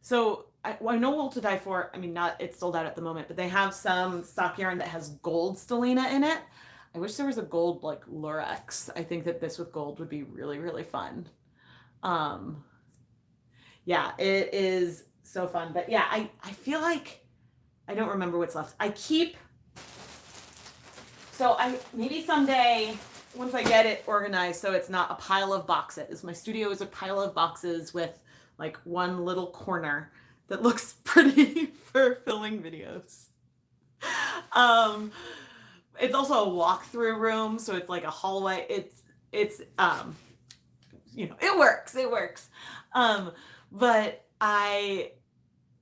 so I know Wool to Die For, I mean, it's sold out at the moment, but they have some sock yarn that has gold stellina in it. I wish there was a gold like lurex. I think that this with gold would be really, really fun. Yeah, it is so fun. But yeah, I feel like I don't remember what's left. Maybe someday, once I get it organized so it's not a pile of boxes. My studio is a pile of boxes with like one little corner that looks pretty for filming videos. It's also a walk-through room, so it's like a hallway. It works. But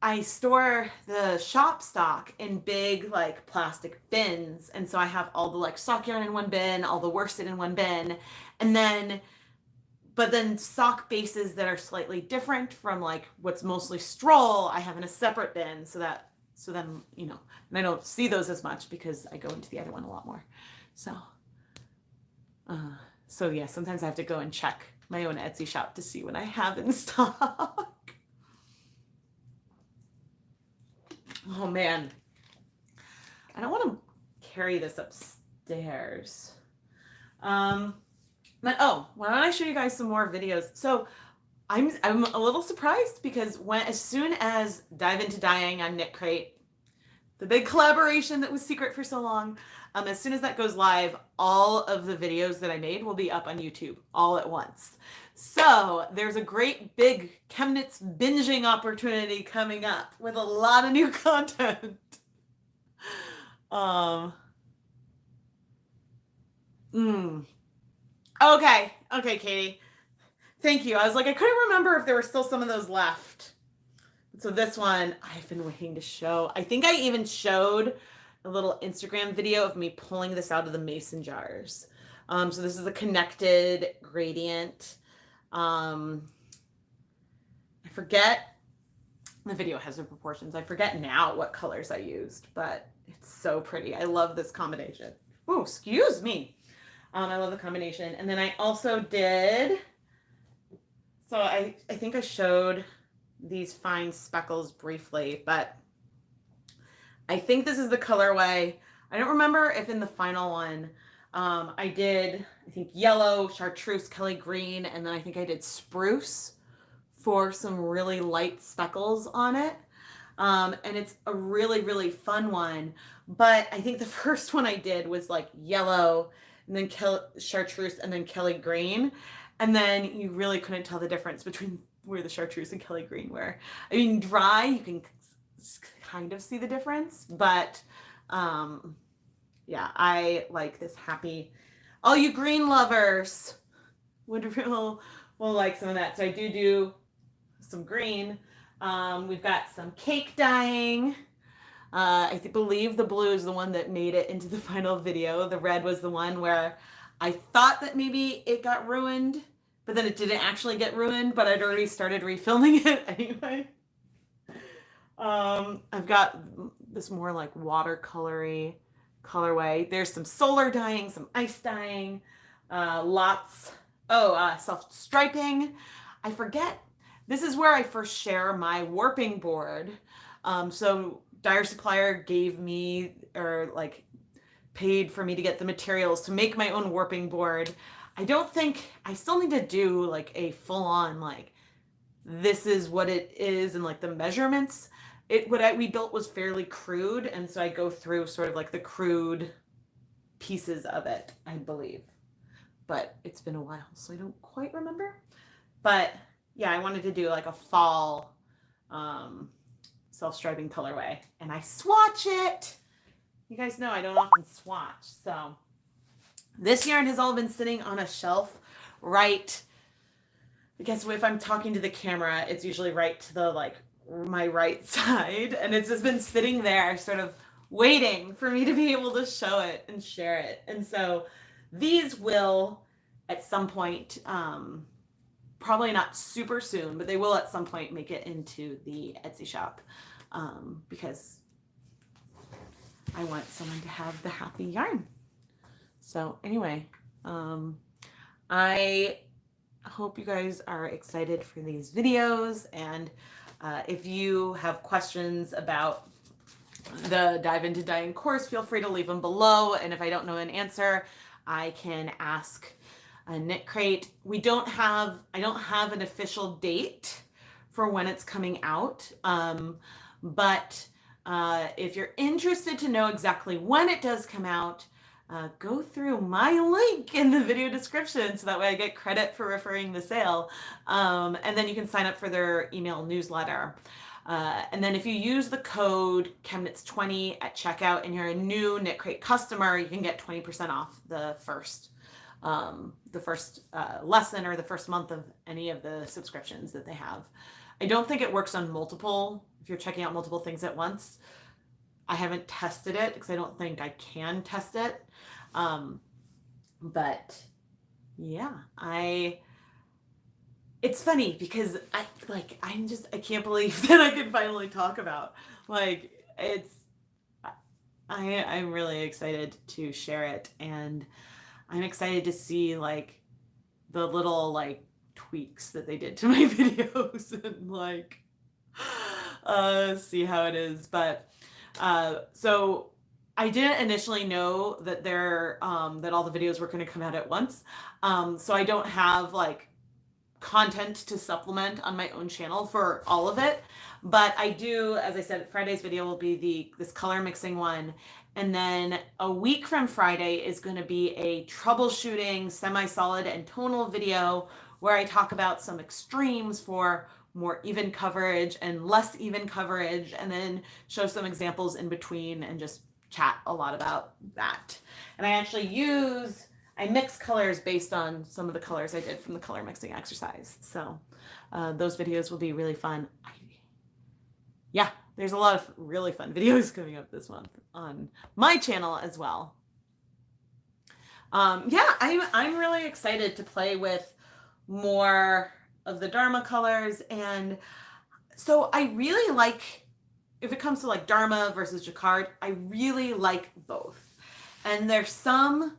I store the shop stock in big like plastic bins, and so I have all the like sock yarn in one bin, all the worsted in one bin, but then sock bases that are slightly different from like what's mostly Stroll, I have in a separate bin so then, and I don't see those as much because I go into the other one a lot more. So yeah, sometimes I have to go and check my own Etsy shop to see what I have in stock. Oh man, I don't want to carry this upstairs. But why don't I show you guys some more videos? So I'm a little surprised because as soon as Dive Into Dyeing on Knit Crate, the big collaboration that was secret for so long, as soon as that goes live, all of the videos that I made will be up on YouTube all at once. So there's a great big Chemnitz binging opportunity coming up with a lot of new content. Okay, Katie. Thank you. I was like, I couldn't remember if there were still some of those left. So this one I've been waiting to show. I think I even showed a little Instagram video of me pulling this out of the mason jars. So this is a connected gradient. I forget, the video has the proportions. I forget now what colors I used, but it's so pretty. I love this combination. Oh, excuse me. I love the combination. And then I also did, so I think I showed these fine speckles briefly, but I think this is the colorway. I don't remember if in the final one, I did, I think yellow, chartreuse, Kelly green, and then I think I did spruce for some really light speckles on it. And it's a really, really fun one. But I think the first one I did was like yellow, and then chartreuse, and then Kelly green. And then you really couldn't tell the difference between where the chartreuse and Kelly green were. I mean, dry, you can kind of see the difference, but yeah, I like this happy, all you green lovers will like some of that. So I do some green. We've got some cake dyeing. I believe the blue is the one that made it into the final video. The red was the one where I thought that maybe it got ruined, but then it didn't actually get ruined, but I'd already started refilming it anyway. I've got this more like watercolory colorway. There's some solar dyeing, some ice dyeing, lots. Oh, self-striping. I forget. This is where I first share my warping board. So Dyer Supplier gave me, or like paid for me to get the materials to make my own warping board. I don't think, I still need to do like a full on like this is what it is and like the measurements. We built was fairly crude, and so I go through sort of like the crude pieces of it, I believe. But it's been a while, so I don't quite remember. But yeah, I wanted to do like a fall self-striping colorway, and I swatch it. You guys know I don't often swatch, so this yarn has all been sitting on a shelf right, I guess if I'm talking to the camera, it's usually right to the like my right side, and it's just been sitting there sort of waiting for me to be able to show it and share it. And so these will at some point, probably not super soon, but they will at some point make it into the Etsy shop, because I want someone to have the happy yarn. So anyway, I hope you guys are excited for these videos, and if you have questions about the Dive Into Dyeing course, feel free to leave them below, and if I don't know an answer, I can ask a Knit Crate. I don't have an official date for when it's coming out, but if you're interested to know exactly when it does come out, go through my link in the video description, so that way I get credit for referring the sale. And then you can sign up for their email newsletter. And then if you use the code ChemKnits20 at checkout and you're a new Knit Crate customer, you can get 20% off the first lesson or the first month of any of the subscriptions that they have. I don't think it works on multiple, if you're checking out multiple things at once. I haven't tested it because I don't think I can test it. But yeah, it's funny because I can't believe that I can finally talk about, like, I'm really excited to share it, and I'm excited to see like the little like tweaks that they did to my videos and like see how it is. But so I didn't initially know that that all the videos were going to come out at once. So I don't have like content to supplement on my own channel for all of it. But I do, as I said, Friday's video will be this color mixing one. And then a week from Friday is going to be a troubleshooting semi-solid and tonal video where I talk about some extremes for more even coverage and less even coverage, and then show some examples in between and just chat a lot about that. And I mix colors based on some of the colors I did from the color mixing exercise. So those videos will be really fun. Yeah, there's a lot of really fun videos coming up this month on my channel as well. Yeah, I'm really excited to play with more of the Dharma colors. And so I really like, if it comes to like Dharma versus Jacquard, I really like both. And there's some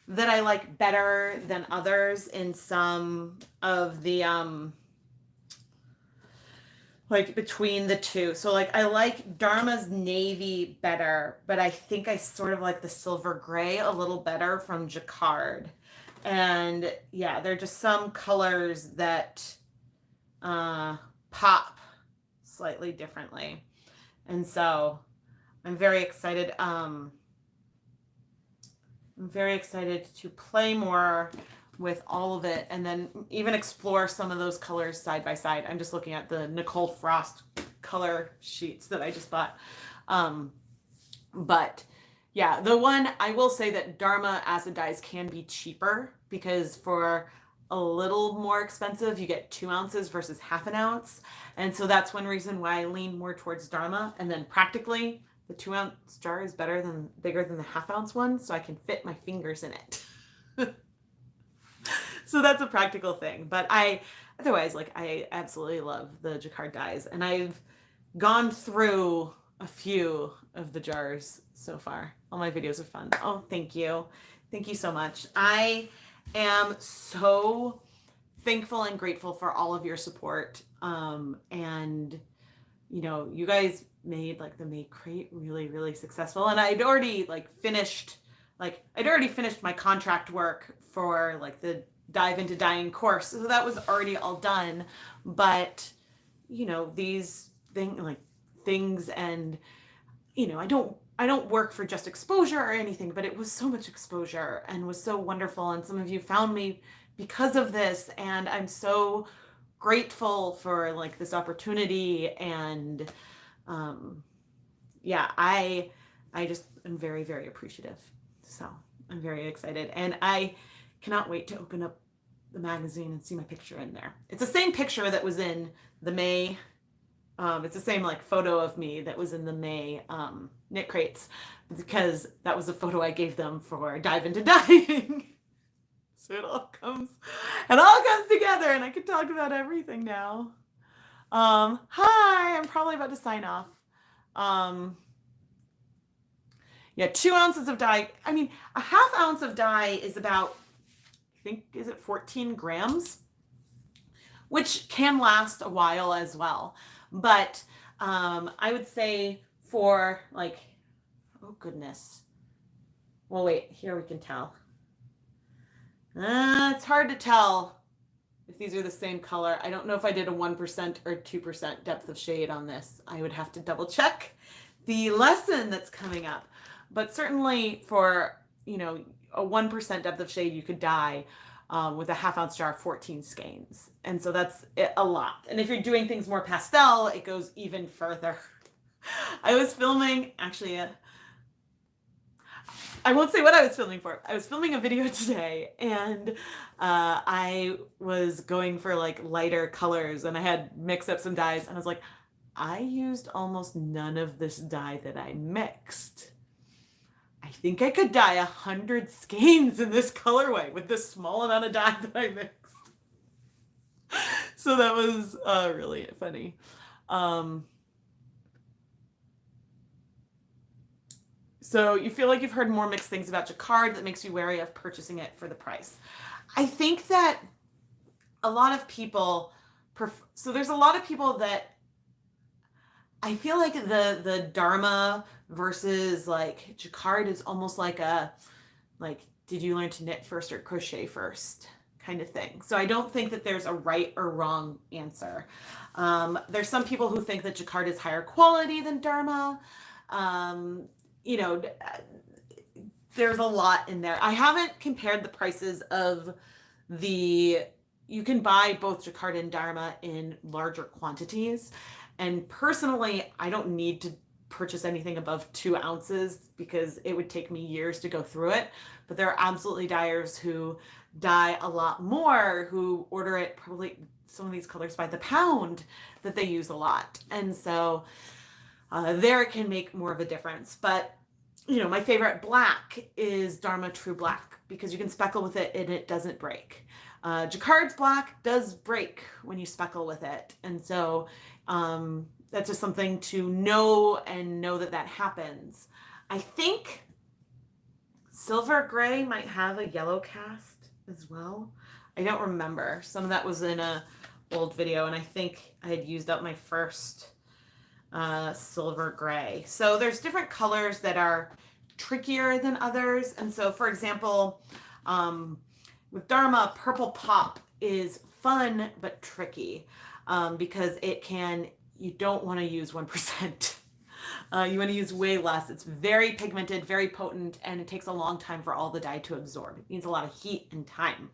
that I like better than others in some of the like between the two. So like I like Dharma's navy better, but I think I sort of like the silver gray a little better from Jacquard. And yeah, there are just some colors that pop slightly differently. And so I'm very excited. I'm very excited to play more with all of it, and then even explore some of those colors side by side. I'm just looking at the Nicole Frost color sheets that I just bought. But yeah, the one I will say that Dharma acid dyes can be cheaper, because for a little more expensive you get 2 ounces versus half an ounce. And so that's one reason why I lean more towards Dharma. And then practically the 2 ounce jar is bigger than the half ounce one, so I can fit my fingers in it. So that's a practical thing. But otherwise, like, I absolutely love the Jacquard dyes, and I've gone through a few of the jars so far. All my videos are fun. Oh, thank you. Thank you so much. I am so thankful and grateful for all of your support. And you know, you guys made like the May crate really, really successful. And I'd already finished my contract work for like the Dive into Dyeing course. So that was already all done. But, you know, these things and, you know, I don't work for just exposure or anything, but it was so much exposure and was so wonderful. And some of you found me because of this. And I'm so grateful for like this opportunity. And yeah, I just am very, very appreciative. So I'm very excited. And I cannot wait to open up the magazine and see my picture in there. It's the same picture that was in the May. It's the same like photo of me that was in the May knit crates, because that was a photo I gave them for Dive into Dyeing. So it all comes together, and I can talk about everything now. Hi, I'm probably about to sign off. Yeah, 2 ounces of dye. I mean, a half ounce of dye is about, I think, is it 14 grams? Which can last a while as well. But I would say for like, oh goodness. Well, wait, here we can tell. It's hard to tell if these are the same color. I don't know if I did a 1% or 2% depth of shade on this. I would have to double check the lesson that's coming up. But certainly for, you know, a 1% depth of shade, you could dye with a half ounce jar 14 skeins. And so that's a lot. And if you're doing things more pastel, it goes even further. I was filming, actually, I won't say what I was filming for. I was filming a video today, and I was going for like lighter colors, and I had mixed up some dyes, and I was like, I used almost none of this dye that I mixed. I think I could dye 100 skeins in this colorway with this small amount of dye that I mixed. So that was really funny. So you feel like you've heard more mixed things about jacquard that makes you wary of purchasing it for the price. I think that a lot of people so there's a lot of people that I feel like the Dharma versus like jacquard is almost like did you learn to knit first or crochet first kind of thing. So I don't think that there's a right or wrong answer. There's some people who think that jacquard is higher quality than Dharma. You know, there's a lot in there. I haven't compared the prices of you can buy both jacquard and Dharma in larger quantities. And personally, I don't need to purchase anything above 2 ounces because it would take me years to go through it. But there are absolutely dyers who dye a lot more, who order it probably some of these colors by the pound that they use a lot. And so there it can make more of a difference. But, you know, my favorite black is Dharma True Black because you can speckle with it and it doesn't break. Jacquard's black does break when you speckle with it. And so that's just something to know that happens. I think silver gray might have a yellow cast as well. I don't remember. Some of that was in a old video, and I think I had used up my first silver gray. So there's different colors that are trickier than others. And so, for example, with Dharma, purple pop is fun but tricky because you don't want to use 1%. You want to use way less. It's very pigmented, very potent, and it takes a long time for all the dye to absorb. It needs a lot of heat and time.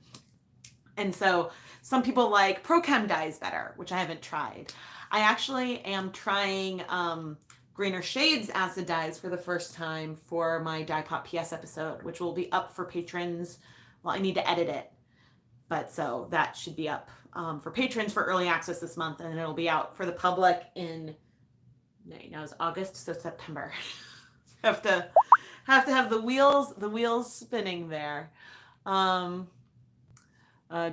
And so some people like Prochem dyes better, which I haven't tried. I actually am trying Greener Shades acid dyes for the first time for my Dye Pop PS episode, which will be up for patrons. Well, I need to edit it, but so that should be up for patrons for early access this month, and it'll be out for the public in now it's August, so September. have to have the wheels spinning there.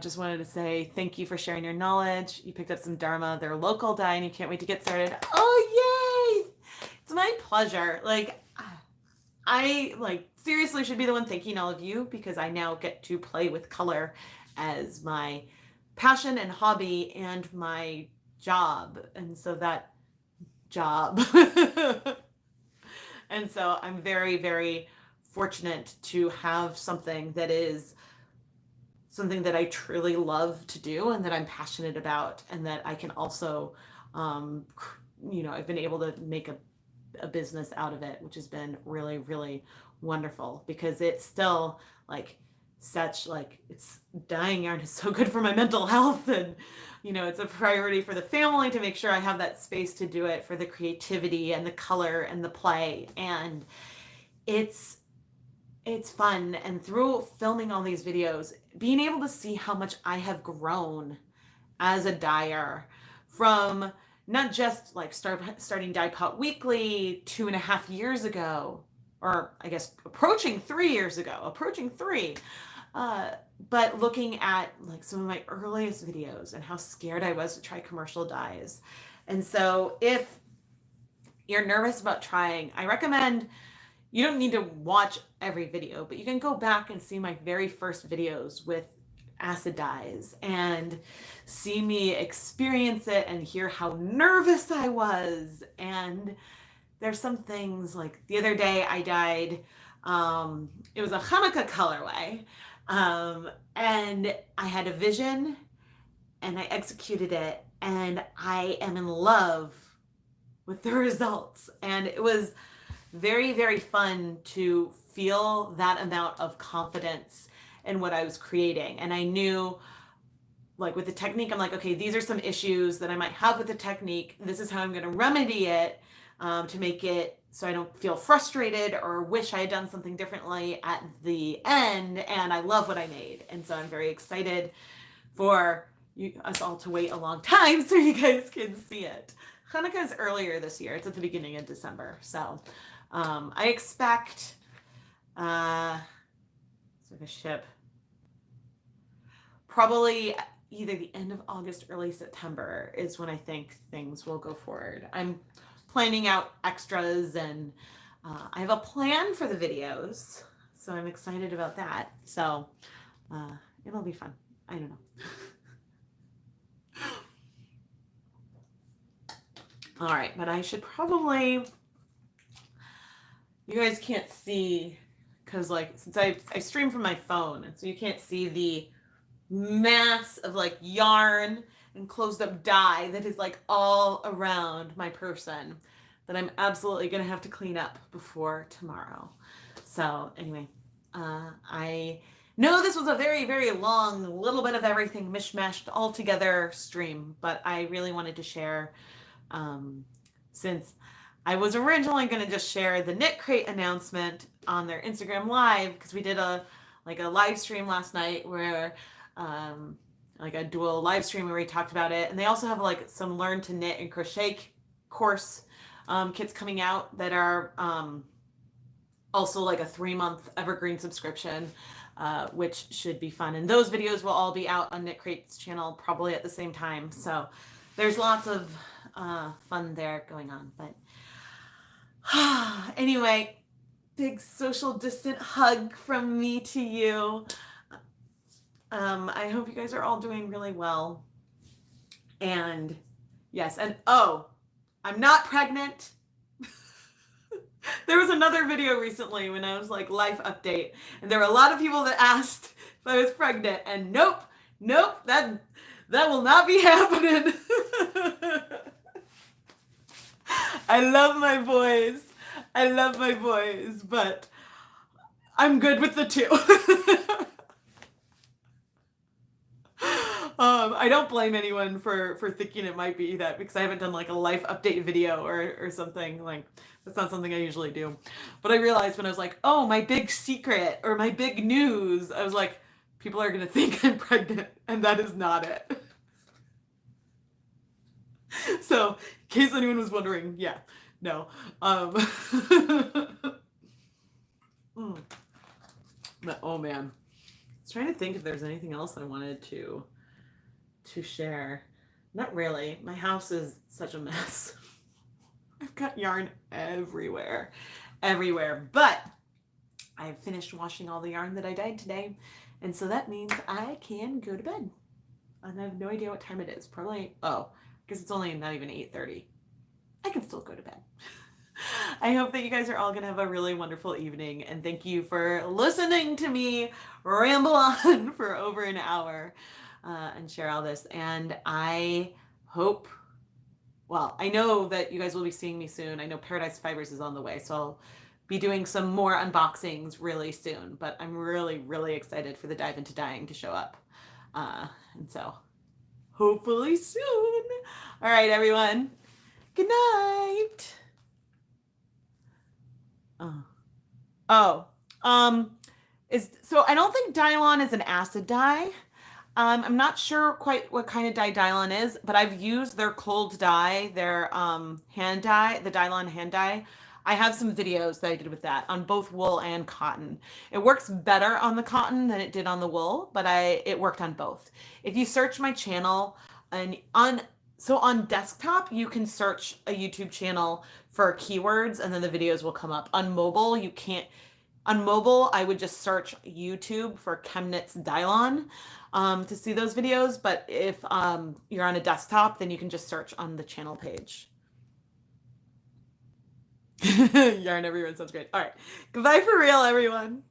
Just wanted to say thank you for sharing your knowledge. You picked up some Dharma, their local dye, and you can't wait to get started. Oh, yay! It's my pleasure. Like, I seriously should be the one thanking all of you because I now get to play with color as my passion and hobby and my job. And so that job. And so I'm very, very fortunate to have something that is something that I truly love to do and that I'm passionate about, and that I can also, I've been able to make a business out of it, which has been really, really wonderful because it's still it's dyeing yarn is so good for my mental health, and it's a priority for the family to make sure I have that space to do it, for the creativity and the color and the play, and it's fun. And through filming all these videos, being able to see how much I have grown as a dyer from not just starting Dye Pot Weekly 2.5 years ago, or I guess approaching 3 years ago, but looking at some of my earliest videos and how scared I was to try commercial dyes. And so if you're nervous about trying, I recommend you don't need to watch every video, but you can go back and see my very first videos with acid dyes and see me experience it and hear how nervous I was. And there's some things, like the other day I dyed, it was a Hanukkah colorway, and I had a vision and I executed it, and I am in love with the results. And it was very, very fun to feel that amount of confidence in what I was creating. And I knew, with the technique, I'm like, okay, these are some issues that I might have with the technique. This is how I'm going to remedy it, to make it so I don't feel frustrated or wish I had done something differently at the end. And I love what I made. And so I'm very excited for us all to wait a long time so you guys can see it. Hanukkah is earlier this year. It's at the beginning of December. So I expect to ship probably either the end of August, early September is when I think things will go forward. I'm planning out extras, and I have a plan for the videos, so I'm excited about that. So it'll be fun. I don't know. All right, but I should probably, you guys can't see because since I stream from my phone, and so you can't see the mass of yarn and closed up dye that is all around my person that I'm absolutely gonna have to clean up before tomorrow. So anyway, I know this was a very, very long, little bit of everything mishmashed all together stream, but I really wanted to share, since I was originally going to just share the Knit Crate announcement on their Instagram Live, because we did a live stream last night where a dual live stream where we talked about it, and they also have some learn to knit and crochet course kits coming out that are also a 3-month evergreen subscription, which should be fun. And those videos will all be out on Knit Crate's channel probably at the same time. So there's lots of fun there going on. But anyway, big social distant hug from me to you. I hope you guys are all doing really well. And yes, and oh, I'm not pregnant. There was another video recently when I was life update, and there were a lot of people that asked if I was pregnant, and nope, that will not be happening. I love my boys, but I'm good with the 2. I don't blame anyone for thinking it might be that, because I haven't done a life update video or something. That's not something I usually do. But I realized when I was oh, my big secret or my big news, I was people are gonna think I'm pregnant, and that is not it. So in case anyone was wondering, yeah, no. But, oh man, was trying to think if there's anything else I wanted to share. Not really. My house is such a mess. I've got yarn everywhere, everywhere. But I finished washing all the yarn that I dyed today, and so that means I can go to bed. And I have no idea what time it is. Probably, oh, because it's only not even 8:30. I can still go to bed. I hope that you guys are all going to have a really wonderful evening, and thank you for listening to me ramble on for over an hour and share all this. And I hope, well, I know that you guys will be seeing me soon. I know Paradise Fibers is on the way, so I'll be doing some more unboxings really soon, but I'm really, really excited for the Dive into Dyeing to show up. And so hopefully soon. All right, everyone. Good night. So I don't think Dylon is an acid dye. I'm not sure quite what kind of dye Dylon is, but I've used their cold dye, their hand dye, the Dylon hand dye. I have some videos that I did with that on both wool and cotton. It works better on the cotton than it did on the wool, but it worked on both. If you search my channel and on desktop, you can search a YouTube channel for keywords and then the videos will come up. On mobile, you can't. On mobile, I would just search YouTube for Chemnitz Dylon to see those videos. But if you're on a desktop, then you can just search on the channel page. Yarn everyone sounds great. All right. Goodbye for real, everyone.